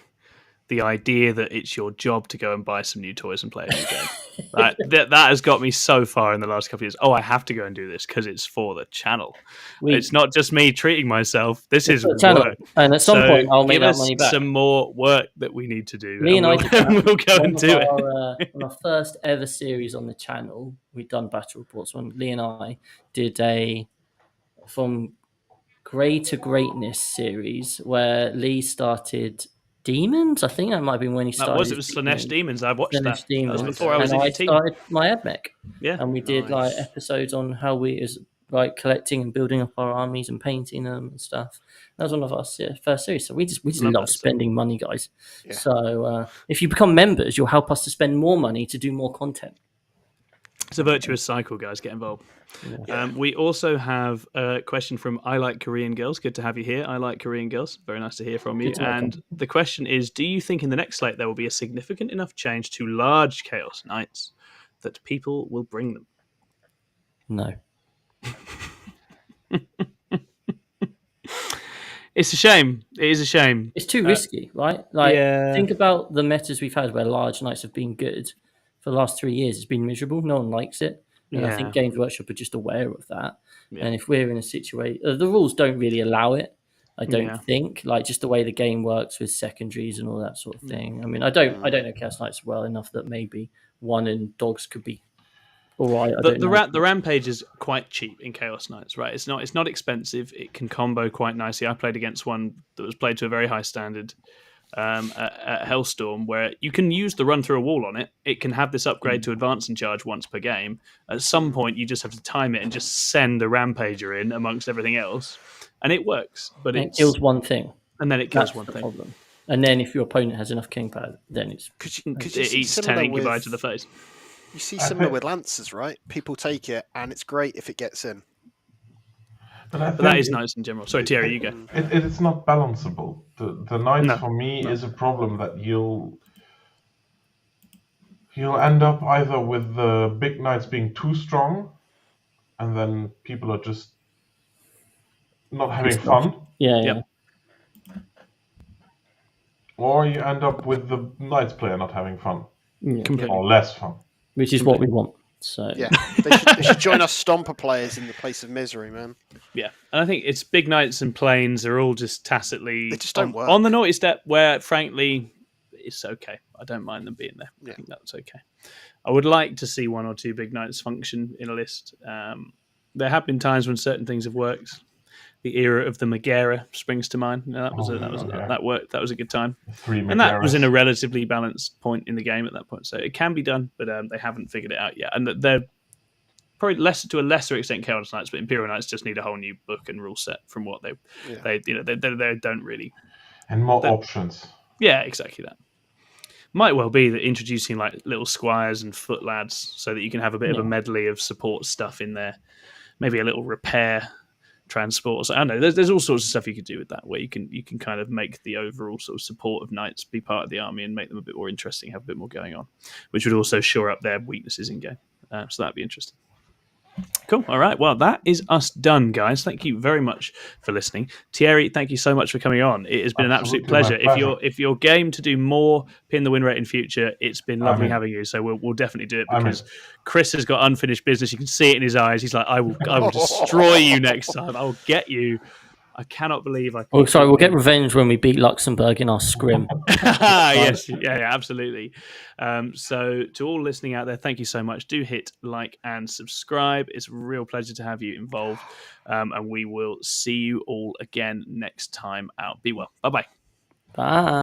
the idea that it's your job to go and buy some new toys and play a new game. That has got me so far in the last couple of years. Oh, I have to go and do this because it's for the channel. It's not just me treating myself. This is work. And at some point, I'll make that money back. Some more work that we need to do. Lee and I we'll go and do it. On our first ever series on the channel, we've done battle reports. When Lee and I did a From Grey to Greatness series where Lee started Demons. I think that might have been when he started. It was Slanesh Demons. I watched that. Demons. That was before I was in the team. Started my AdMech. Yeah, and we did like episodes on how we is like collecting and building up our armies and painting them and stuff. That was one of our first series. So we just love spending money, guys. Yeah. So if you become members, you'll help us to spend more money to do more content. It's a virtuous cycle, guys. Get involved. Yeah. We also have a question from I Like Korean Girls. Good to have you here. I Like Korean Girls. Very nice to hear from you. And the question is, do you think in the next slate there will be a significant enough change to large Chaos Knights that people will bring them? No. It's a shame. It is a shame. It's too risky, right? Think about the metas we've had where large knights have been good. For the last 3 years, it's been miserable. No one likes it. And I think Games Workshop are just aware of that. Yeah. And if we're in a situation... the rules don't really allow it, I don't think. Like, just the way the game works with secondaries and all that sort of thing. I mean, I don't know Chaos Knights well enough that maybe one in dogs could be all right. The Rampage is quite cheap in Chaos Knights, right? It's not expensive. It can combo quite nicely. I played against one that was played to a very high standard. At Hellstorm, where you can use the run through a wall on it. It can have this upgrade to advance and charge once per game. At some point, you just have to time it and just send a Rampager in amongst everything else, and it works. But it kills one thing, and then it kills one thing. Problem. And then if your opponent has enough king power, then it eats 10 incubi to the face. You see similar with Lancers, right? People take it, and it's great if it gets in. But that is nice in general. Sorry, Thierry, you go. It's not balanceable. The Knights for me is a problem that you'll end up either with the big Knights being too strong, and then people are just not having fun. Yeah. Or you end up with the Knights player not having fun. Completely. Or less fun. Which is what we want. So yeah, they should join us Stomper players in the place of misery, man. Yeah, and I think it's big Knights and planes are all just tacitly they just don't work. On the naughty step where, frankly, it's okay. I don't mind them being there. Yeah. I think that's okay. I would like to see 1 or 2 big Knights function in a list. There have been times when certain things have worked. The era of the Megara springs to mind. That worked. That was a good time. 3 Megaras. And that was in a relatively balanced point in the game at that point. So it can be done, but they haven't figured it out yet. And they're probably to a lesser extent Chaos Knights, but Imperial Knights just need a whole new book and rule set from what they don't really. And more options. Yeah, exactly that. Might well be that introducing like little squires and foot lads so that you can have a bit of a medley of support stuff in there. Maybe a little repair transport. So I don't know. There's all sorts of stuff you could do with that, where you can kind of make the overall sort of support of knights be part of the army and make them a bit more interesting, have a bit more going on, which would also shore up their weaknesses in game. So that'd be interesting. Cool. All right. Well, that is us done, guys. Thank you very much for listening. Thierry, thank you so much for coming on. It has been an absolute pleasure. If you're game to do more Pin the Winrate in future, it's been lovely having you. So we'll definitely do it because Chris has got unfinished business. You can see it in his eyes. He's like, I will destroy you next time. I will get you. I cannot believe I. Oh, sorry. We'll get revenge when we beat Luxembourg in our scrim. Yes, yeah, absolutely. So to all listening out there, thank you so much. Do hit like and subscribe. It's a real pleasure to have you involved, and we will see you all again next time out. Be well. Bye-bye. Bye.